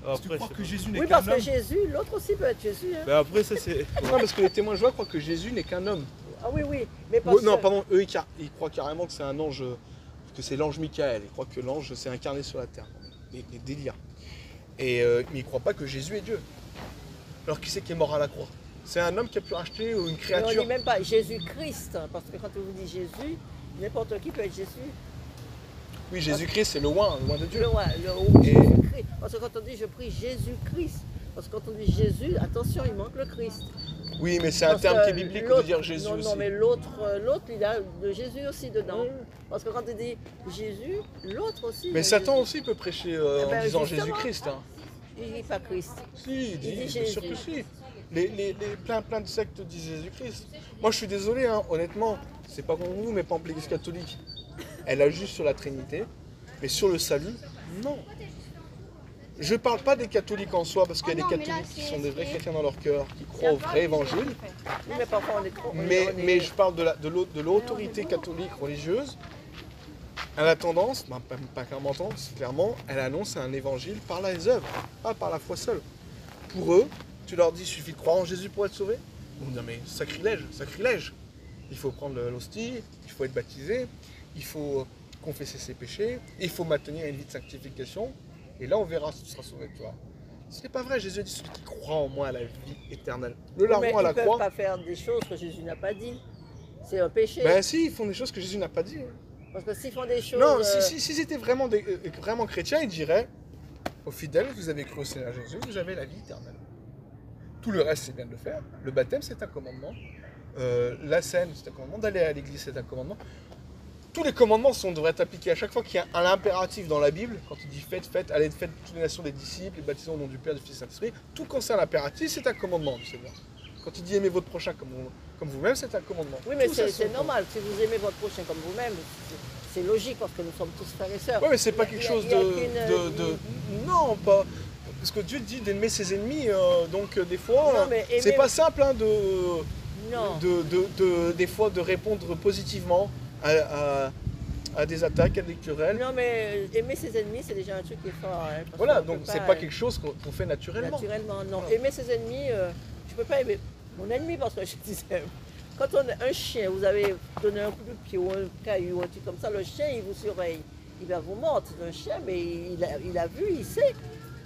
Après, je sais pas. Jésus n'est Oui, parce que Jésus, l'autre aussi peut être Jésus. Hein. Mais après, ça, c'est. Non, parce que les témoins de Jéhovah croient que Jésus n'est qu'un homme. Ah oui, mais parce Non, que... pardon, eux, ils croient carrément que c'est un ange, que c'est l'ange Michael. Ils croient que l'ange s'est incarné sur la terre. Des délires. Et mais ils ne croient pas que Jésus est Dieu. Alors qui c'est qui est mort à la croix? C'est un homme qui a pu racheter une Mais on créature. dit même pas Jésus-Christ, parce que quand on vous dit Jésus, n'importe qui peut être Jésus. Oui, Jésus-Christ, c'est le loin de Dieu. Le Et- Jésus-Christ. Parce que quand on dit je prie Jésus-Christ, parce que quand on dit Jésus, attention, il manque le Christ. Oui, mais c'est un Parce terme que qui est biblique de l'autre- dire Jésus non, aussi. Non, mais l'autre, il a de Jésus aussi dedans. Oui. Parce que quand on dit Jésus, l'autre aussi. Mais il a Satan Jésus. aussi peut prêcher Eh en ben, disant justement. Jésus-Christ. Hein. Il dit pas Christ. Si, il dit, dit bien sûr Jésus. que si. plein de sectes disent Jésus-Christ. Moi, je suis désolé, hein, honnêtement, c'est pas contre vous, mais par exemple, l'Église catholique, elle ajuste sur la Trinité, mais sur le salut, non. Je parle pas des catholiques en soi, parce qu'il y a des catholiques qui sont des vrais chrétiens dans leur cœur, qui croient au vrai évangile, Oui, mais parfois on est trop. mais je parle de l'autorité catholique religieuse. Elle a tendance, pas clairement tendance, clairement, elle annonce un évangile par les œuvres, pas par la foi seule. Pour eux, tu leur dis, il suffit de croire en Jésus pour être sauvé. Ils vont dire, mais sacrilège, sacrilège. Il faut prendre l'hostie, il faut être baptisé, il faut confesser ses péchés, il faut maintenir une vie de sanctification, et là on verra si tu seras sauvé, tu vois. Ce n'est pas vrai, Jésus dit, celui qui croit en moi a la vie éternelle. Le larron à la Ils ne croix. peuvent pas faire des choses que Jésus n'a pas dit. C'est un péché. Ben si, ils font des choses que Jésus n'a pas dit. Parce que s'ils font des choses. Non, s'ils étaient vraiment, vraiment chrétiens, ils diraient, aux fidèles, vous avez cru au Seigneur Jésus, vous avez la vie éternelle. Tout le reste, c'est bien de le faire. Le baptême, c'est un commandement. La scène, c'est un commandement. D'aller à l'église, c'est un commandement. Tous les commandements devraient être appliqués à chaque fois qu'il y a un impératif dans la Bible. Quand il dit faites, allez, faites toutes les nations des disciples, et baptisons au nom du Père, du Fils et du Saint-Esprit. Tout quand c'est un impératif, c'est un commandement du Seigneur. Quand il dit aimez votre prochain comme vous-même, c'est un commandement. Oui, mais Tout ça, c'est normal. Si vous aimez votre prochain comme vous-même, c'est logique parce que nous sommes tous frères et sœurs. Oui, mais c'est pas quelque chose il y a de. Non, pas. Parce que Dieu dit d'aimer ses ennemis, donc des fois, Non, mais aimer- c'est pas simple hein, Non. des fois de répondre positivement à des attaques, à des querelles. Non, mais aimer ses ennemis, c'est déjà un truc qui est fort. Hein, parce Voilà, qu'on donc peut c'est pas quelque chose qu'on fait naturellement. Naturellement, non. Voilà. Aimer ses ennemis, je peux pas aimer mon ennemi parce que je disais, quand on a un chien, vous avez donné un coup de pied ou un caillou, un truc comme ça, le chien il vous surveille, il va vous mordre, c'est un chien, mais il a vu, il sait.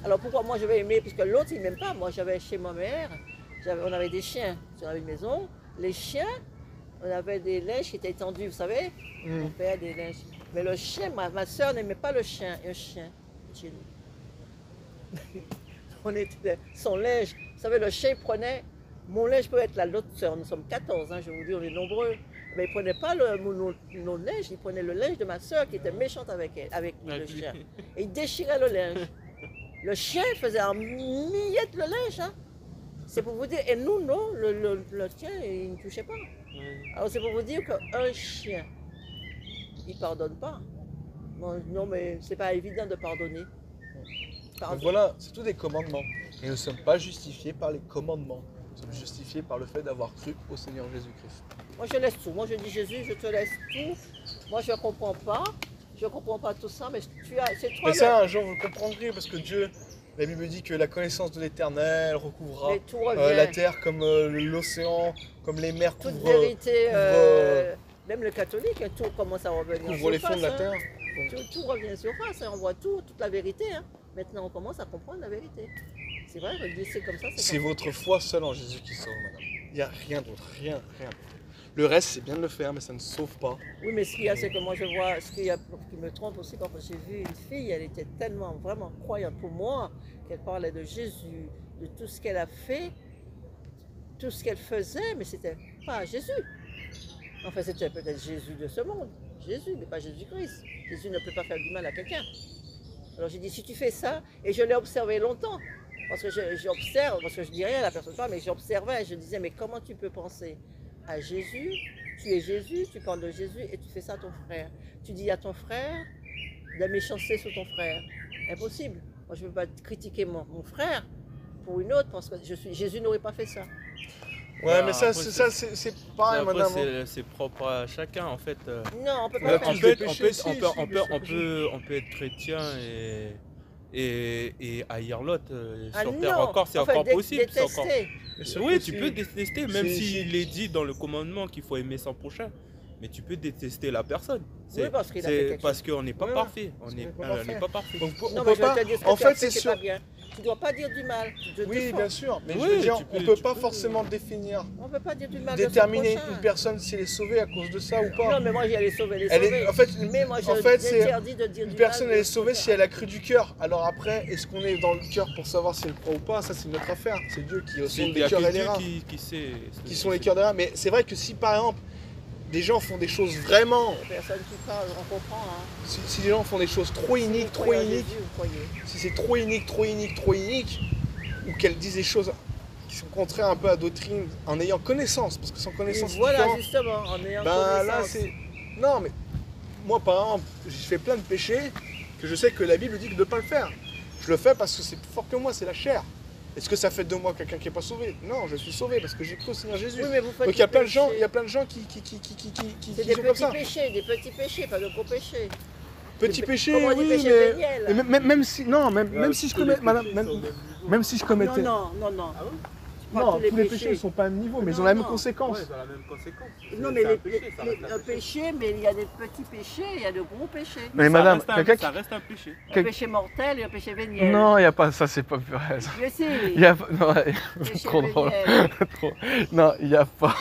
Alors pourquoi moi je vais aimer, puisque l'autre il m'aime pas. Moi j'avais chez ma mère, on avait des chiens sur une maison, les chiens, on avait des linges qui étaient tendus, vous savez, mon père des linges. Mais le chien, ma soeur n'aimait pas le chien, un chien chez nous. On était son linge. Vous savez, le chien prenait, mon linge peut être là, l'autre soeur, nous sommes 14, hein, je vous dis, on est nombreux. Mais il ne prenait pas nos linge, il prenait le linge de ma soeur qui était méchante avec le chien. Et il déchirait le linge. Le chien faisait en miettes le linge. Hein. C'est pour vous dire, et nous, non, le chien, il ne touchait pas. Alors c'est pour vous dire qu'un chien, il ne pardonne pas. Non, mais c'est pas évident de pardonner. Donc voilà, c'est tous des commandements. Et nous ne sommes pas justifiés par les commandements. Nous sommes justifiés par le fait d'avoir cru au Seigneur Jésus-Christ. Moi je laisse tout. Moi je dis Jésus, je te laisse tout. Moi je ne comprends pas. Je ne comprends pas tout ça, mais c'est toi. Mais ça, un jour vous le comprendrez, parce que Dieu, la Bible dit que la connaissance de l'Éternel recouvrira Mais tout revient. la terre comme l'océan, comme les mers Toute couvrent, vérité, même le catholique, hein, tout commence à revenir couvrent les fonds de la surface, terre. hein. Tout revient sur face, hein, on voit tout, toute la vérité. Hein. Maintenant on commence à comprendre la vérité. C'est vrai, c'est comme ça. C'est comme votre foi seule en Jésus qui sauve, madame. Il n'y a rien d'autre, rien d'autre. Le reste, c'est bien de le faire, mais ça ne sauve pas. Oui, mais ce qu'il y a, c'est que moi je vois, ce qu'il y a qui me trompe aussi, quand j'ai vu une fille, elle était tellement vraiment croyante pour moi, qu'elle parlait de Jésus, de tout ce qu'elle a fait, tout ce qu'elle faisait, mais c'était pas Jésus. Enfin, c'était peut-être Jésus de ce monde, Jésus, mais pas Jésus-Christ. Jésus ne peut pas faire du mal à quelqu'un. Alors j'ai dit, si tu fais ça, et je l'ai observé longtemps, parce que j'observe, parce que je dis rien à la personne, mais j'observais, je disais, mais comment tu peux penser à Jésus, tu es Jésus, tu parles de Jésus et tu fais ça à ton frère. Tu dis à ton frère de la méchanceté sur ton frère. Impossible. Moi, je ne veux pas critiquer mon frère pour une autre parce que Jésus n'aurait pas fait ça. Ouais, mais après, c'est pareil, après, madame. c'est propre à chacun en fait. Non, on peut Mais pas attends, faire On peut être chrétien et haïr l'autre sur non. terre encore, c'est Enfin, encore possible. c'est encore- détester. Oui, tu peux détester, même C'est- s'il est dit dans le commandement qu'il faut aimer son prochain. Mais tu peux détester la personne. Oui, parce qu'il a fait quelque parce qu'on n'est pas Ouais, parfait. parce On qu'on n'est n'est pas on parfait. n'est pas parfait. Donc, on Non, peut mais je pas. vais te dire ce que En tu as fait, c'est c'est sûr. pas bien. Tu ne dois pas dire du mal. Je te Oui, défends. bien sûr. Mais je Oui, veux dire, tu on peux- peut tu pas peux. forcément définir, On ne peut pas dire du mal de son déterminer prochain. une personne si elle est sauvée à cause de ça ou pas. Non, mais moi, j'allais sauver les Elle est- sauver. en fait, mais moi, je en fait, c'est interdis de dire Une du personne, mal elle est de- sauvée si elle a cru du cœur. Alors après, est-ce qu'on est dans le cœur pour savoir si elle croit ou pas? Ça, c'est notre affaire. C'est Dieu qui Il sonde n'y les a cœurs que et les Dieu reins. qui sait. Qui sont les cœurs derrière. Mais c'est vrai que si, par exemple, des gens font des choses vraiment... Les personnes qui parlent, on comprend. Hein. Si les gens font des choses trop Si iniques, vous trop croyez en iniques, Jésus, vous croyez. si c'est trop inique, ou qu'elles disent des choses qui sont contraires un peu à la doctrine en ayant connaissance, parce que sans connaissance, Et c'est voilà, différent. justement, en ayant Ben là, connaissance. c'est. Non, mais moi, par exemple, j'ai fait plein de péchés que je sais que la Bible dit de ne pas le faire. Je le fais parce que c'est plus fort que moi, c'est la chair. Est-ce que ça fait de moi quelqu'un qui n'est pas sauvé? Non, je suis sauvé parce que j'ai cru au Seigneur Jésus. Oui, mais vous faites Donc il y a des plein de gens, péchés. il y a plein de gens qui C'est des sont comme petits ça. péchés, pas de gros péchés. Petits péchés, Comment on dit oui, péché mais, véniel? même si, non, même si je commets, madame, même si je commettais, Non. Ah ouais? non, tous les péchés ne sont pas à même niveau, mais ils ont Non, la même non. conséquence. Ouais, ça a la même conséquence. Non, C'est mais un les, péché, ça reste un un péché, mais il y a des petits péchés, il y a de gros péchés. Mais Ça madame, reste un- quelqu'un ça reste un péché. Un péché mortel et un péché véniel. Non, il n'y a pas ça, c'est pas vrai. Je sais. Il y a pas, non, Péché trop drôle. véniel. Trop. Non, il n'y a pas.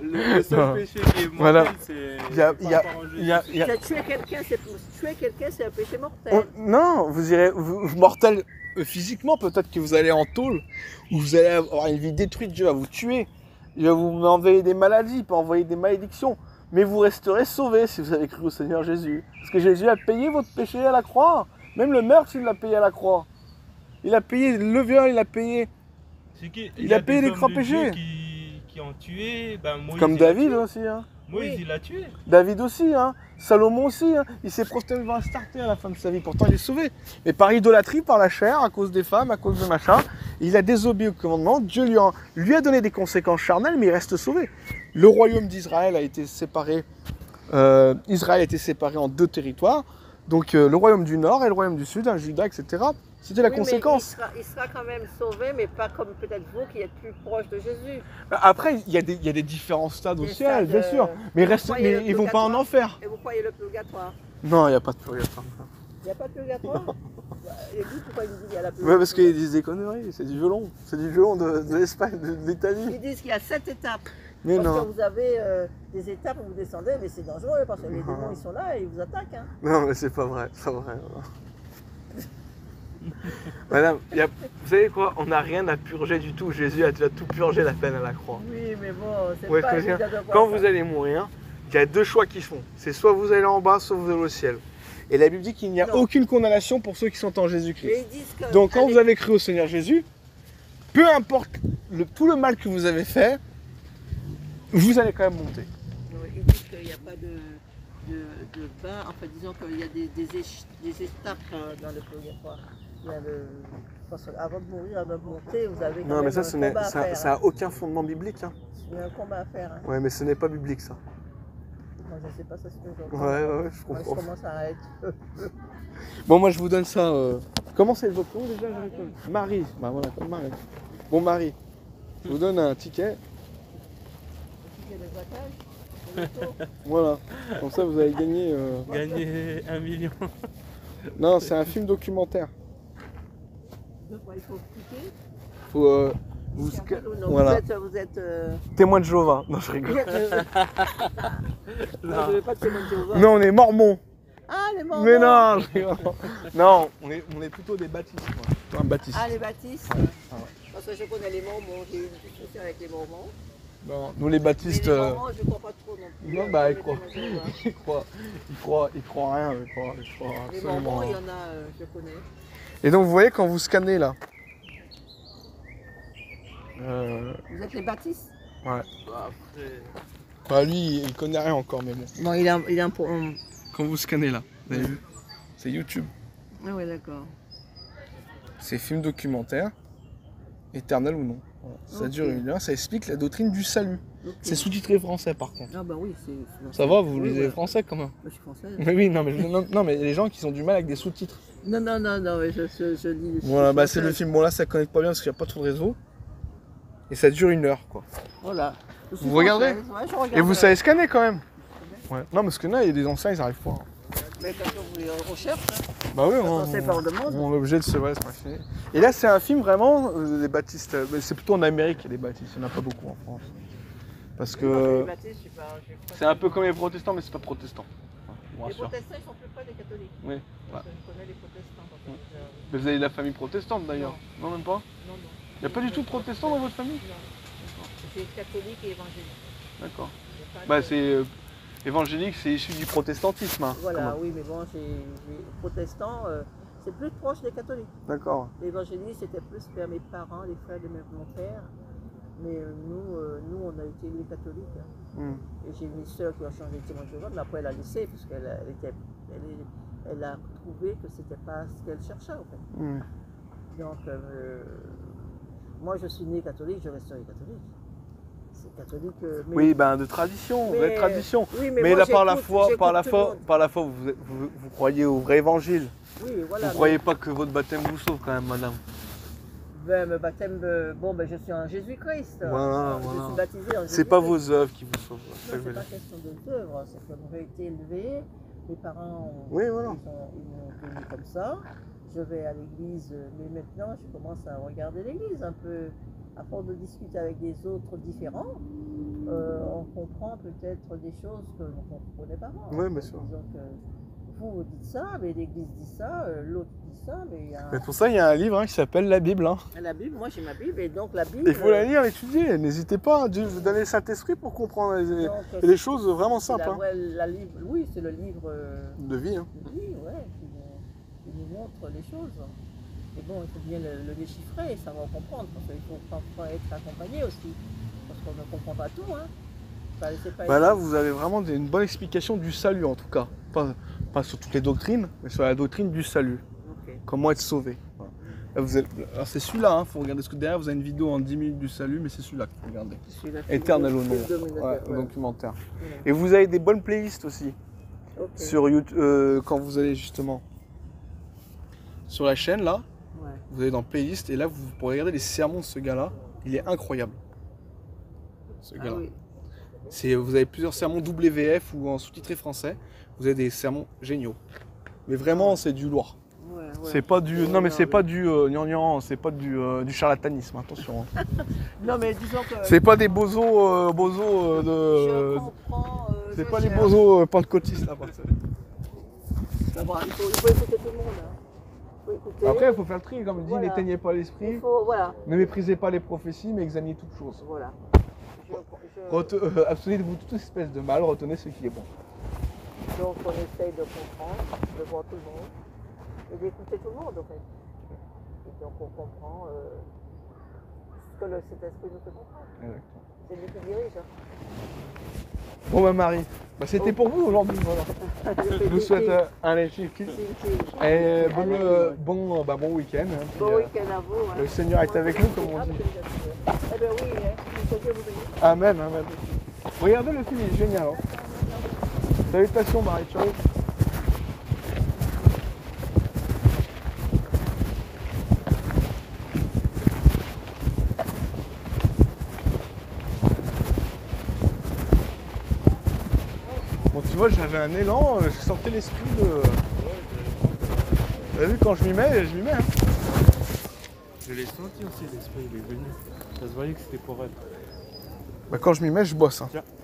Le seul Non. péché qui est mortel, Madame, c'est. Il y a, c'est il y a, par rapport à il y a, il y a- Tuer quelqu'un, c'est un péché mortel. Non, vous irez mortel physiquement, peut-être que vous allez en tôle, ou vous allez avoir une vie détruite, Dieu va vous tuer. Il va vous envoyer des maladies, il peut envoyer des malédictions. Mais vous resterez sauvés si vous avez cru au Seigneur Jésus. Parce que Jésus a payé votre péché à la croix. Même le meurtre, il l'a payé à la croix. Il a payé le viol, il a payé. C'est qu'il Il y a payé des les hommes grands de péchés. Dieu qui ont tué. Ben, Moïse, Comme il l'a David tué. aussi. Hein. Moïse, Oui. il l'a tué. David aussi, hein. Salomon aussi. Hein. Il s'est prosterné devant un starter à la fin de sa vie. Pourtant, il est sauvé. Mais par idolâtrie, par la chair, à cause des femmes, à cause de machin, il a désobéi au commandement. Dieu lui a donné des conséquences charnelles, mais il reste sauvé. Le royaume d'Israël a été séparé. Israël a été séparé en deux territoires. Donc le royaume du nord et le royaume du sud, hein, Juda, etc. C'était la Oui, mais conséquence. il sera quand même sauvé, mais pas comme peut-être vous qui êtes plus proche de Jésus. Après, il y a des différents stades au Des ciel, stades, bien sûr. Mais, vous croyez mais le ils vont pas en purgatoire enfer. Et vous croyez le purgatoire? Non, il n'y a pas de purgatoire. Il n'y a pas de purgatoire? Et vous, pourquoi ils disent qu'il y a la Ouais, purgatoire? parce qu'ils disent des conneries, c'est du violon. C'est du violon de l'Espagne, de l'Italie. Ils disent qu'il y a 7 étapes. Mais Parce non. que vous avez des étapes où vous descendez, mais c'est dangereux parce que les démons ils sont là et ils vous attaquent. Hein. Non, mais c'est pas vrai, c'est pas vrai. Madame, vous savez quoi? On n'a rien à purger du tout. Jésus a déjà tout purgé la peine à la croix. Oui, mais bon, c'est Ouais, pas je veux dire, évident de voir quand ça. vous allez mourir, il y a deux choix qui se font. C'est soit vous allez en bas, soit vous allez au ciel. Et la Bible dit qu'il n'y a Non. aucune condamnation pour ceux qui sont en Jésus-Christ. Mais ils disent que Donc quand allez, vous avez cru au Seigneur Jésus, peu importe tout le mal que vous avez fait, vous allez quand même monter. ils disent qu'il n'y a pas de bain, enfin disons qu'il y a des étapes dans le purgatoire. Il y a parce qu'avant de mourir, avant de monter, vous avez quand Non, même mais ça, un combat à faire. ça a aucun fondement biblique. Hein. Il y a un combat à faire. Hein. Ouais, mais ce n'est pas biblique ça. Moi, je ne sais pas ça ce que j'entends. Ouais, je Moi, je comprends. commence à être... Bon, moi je vous donne ça. Comment c'est votre nom déjà? J'arrive pas. Marie. Bah voilà, comme Marie. Bon, Marie, je vous donne un ticket. Il y a des attaques, des motos. Voilà. Comme ça, vous allez gagner. Gagner 1 million. Non, c'est un film documentaire. Il faut expliquer. Faut. Vous... Non, Voilà. Vous êtes Témoin de Jéhovah. Non, je vous rigole. êtes, vous n'avez pas de témoin de Jéhovah. Non, on est mormons. Ah, les mormons. Mais non, je rigole. Non, on est plutôt des baptistes. Moi. Plutôt un baptiste. Ah, les baptistes. Parce que je connais les mormons, j'ai eu une discussion avec les mormons. Non, nous les Mais baptistes. les mormons, je ne crois pas trop non plus. Non, bah, Les ils croient. témoins de Jéhovah. Ils croient rien. Ils croient Les absolument mormons, il y rien. en a, je connais. Et donc, vous voyez, quand vous scannez là. Vous êtes les baptistes? Ouais. Bah, lui, il connaît rien encore, mais bon. Bon, il a un pour. Quand vous scannez là, vous avez vu? C'est YouTube. Ah, ouais, d'accord. C'est film documentaire, éternel ou non. Voilà. Ça Ok. dure 1 heure, ça explique la doctrine du salut. Ok. C'est sous-titré français par contre. Ah, bah oui, c'est. Ça va, vous Oui, lisez ouais. français quand même? Moi, je suis française. Mais oui, non, mais, non, mais les gens qui ont du mal avec des sous-titres. Non, mais je lis. Voilà, bah c'est le film. Bon, là, ça connecte pas bien parce qu'il n'y a pas trop de réseau. Et ça dure 1 heure, quoi. Voilà. Je suis Vous regardez? française, ouais, je regarde. Et vous savez scanner quand même? Ouais. Non, parce que là, il y a des anciens, ils arrivent pas. Hein. Mais quand on les recherche, hein. Bah oui, on sait pas, on demande. on est obligé de se. Ouais, c'est pas fini. Et là, c'est un film vraiment des baptistes. Mais c'est plutôt en Amérique qu'il y a des baptistes. Il n'y en a pas beaucoup en France. Parce Les que baptistes, je sais pas, j'ai pas- c'est un peu comme les protestants, mais c'est pas protestant. Je vous Les rassure. protestants, ils sont plus près des catholiques. Oui. Parce que je connais les protestants. parce que Mais vous avez de la famille protestante d'ailleurs? Non, même pas? Non. Il n'y a pas du tout de protestants dans votre famille? Non. C'est catholique et évangélique. D'accord. Il y a pas Bah de- c'est évangélique, c'est issu du protestantisme. Hein, Voilà, quand même. oui, mais bon, j'ai protestants, c'est plus proche des catholiques. D'accord. L'évangélisme, c'était plus vers mes parents, les frères de mon père. Mais nous, on a été les catholiques. Hein. Hmm. Et j'ai une sœur qui a changé de témoin de Jéhovah, mais après elle a laissé parce elle a trouvé que c'était pas ce qu'elle cherchait en fait. Hmm. Donc, moi je suis née catholique, je resterai catholique. C'est catholique. Mais, Oui, ben de tradition, vraie tradition. Oui, Mais moi, là, par la j'écoute foi, tout le monde. vous croyez au vrai évangile. Oui, voilà. Vous croyez pas que votre baptême vous sauve quand même, madame. Ben, le baptême, je suis en Jésus-Christ. Voilà, Je voilà. suis baptisée en Jésus-Christ. C'est pas vos œuvres qui vous sauvent. Non, c'est pas question des œuvres, c'est que j'ai été élevée, mes parents Oui, voilà. ils m'ont donné comme ça. Je vais à l'église, mais maintenant je commence à regarder l'église un peu. À force de discuter avec des autres différents, on comprend peut-être des choses que l'on ne comprenait pas avant. Oui, bien sûr. Donc, vous dites ça, mais l'église dit ça, l'autre dit ça, mais il y a... Mais pour ça, il y a un livre qui s'appelle la Bible. Hein. La Bible, moi j'ai ma Bible, et donc la Bible... Il faut la lire, l'étudier. N'hésitez pas, Dieu vous donne le Saint-Esprit pour comprendre les choses vraiment simples. Hein. Oui, c'est le livre De vie. Hein. de vie, ouais, qui nous montre les choses. Mais bon, il faut bien le déchiffrer et savoir comprendre, parce qu'il faut parfois être accompagné aussi, parce qu'on ne comprend pas tout. Hein. Bah là, vous avez vraiment une bonne explication du salut en tout cas. Pas sur toutes les doctrines, mais sur la doctrine du salut. Okay. Comment être sauvé. Voilà. Là, alors c'est celui-là, il faut regarder ce que derrière, vous avez une vidéo en 10 minutes du salut, mais c'est celui-là qu'il faut regarder. Éternel au nom, documentaire. Ouais. Et vous avez des bonnes playlists aussi. Okay. Sur YouTube, quand vous allez justement sur la chaîne là, ouais. Vous allez dans playlist et là vous pourrez regarder les sermons de ce gars-là. Il est incroyable. Ce gars-là. Oui. Vous avez plusieurs sermons WF ou en sous-titré français. Vous avez des sermons géniaux. Mais vraiment, c'est du lourd. Ouais, ouais. C'est pas du. Non, mais c'est pas du. C'est pas du charlatanisme, attention. Hein. Non, mais disons que. C'est pas des bozos. De. Je comprends. C'est pas les bozos pentecôtistes là. Il faut écouter tout le monde. Hein. Après, il faut faire le tri, comme il dit, n'éteignez pas l'esprit. Voilà. Ne méprisez pas les prophéties, mais examinez toutes choses. Voilà. Abstenez-vous de toute espèce de mal, retenez ce qui est bon. Donc on essaye de comprendre, de voir tout le monde et d'écouter tout le monde en fait. Et donc on comprend ce que le Saint-Esprit nous fait comprendre. Exactement. C'est lui qui dirige. Hein. Bon bah Marie, c'était pour vous aujourd'hui. Voilà. Je vous souhaite un léger et bon week-end. Hein, bon week-end à vous. Hein. Le Seigneur est avec nous comme on dit. Eh bien oui, que Dieu vous bénisse. Amen, amen. Regardez le film, il est génial. Hein. Salutations Marie, ciao. Bon tu vois, j'avais un élan, je sentais l'esprit de... Vous avez vu quand je m'y mets, Hein. Je l'ai senti aussi, l'esprit il est venu. Ça se voyait que c'était pour elle. Bah quand je m'y mets, je bosse. Hein. Tiens.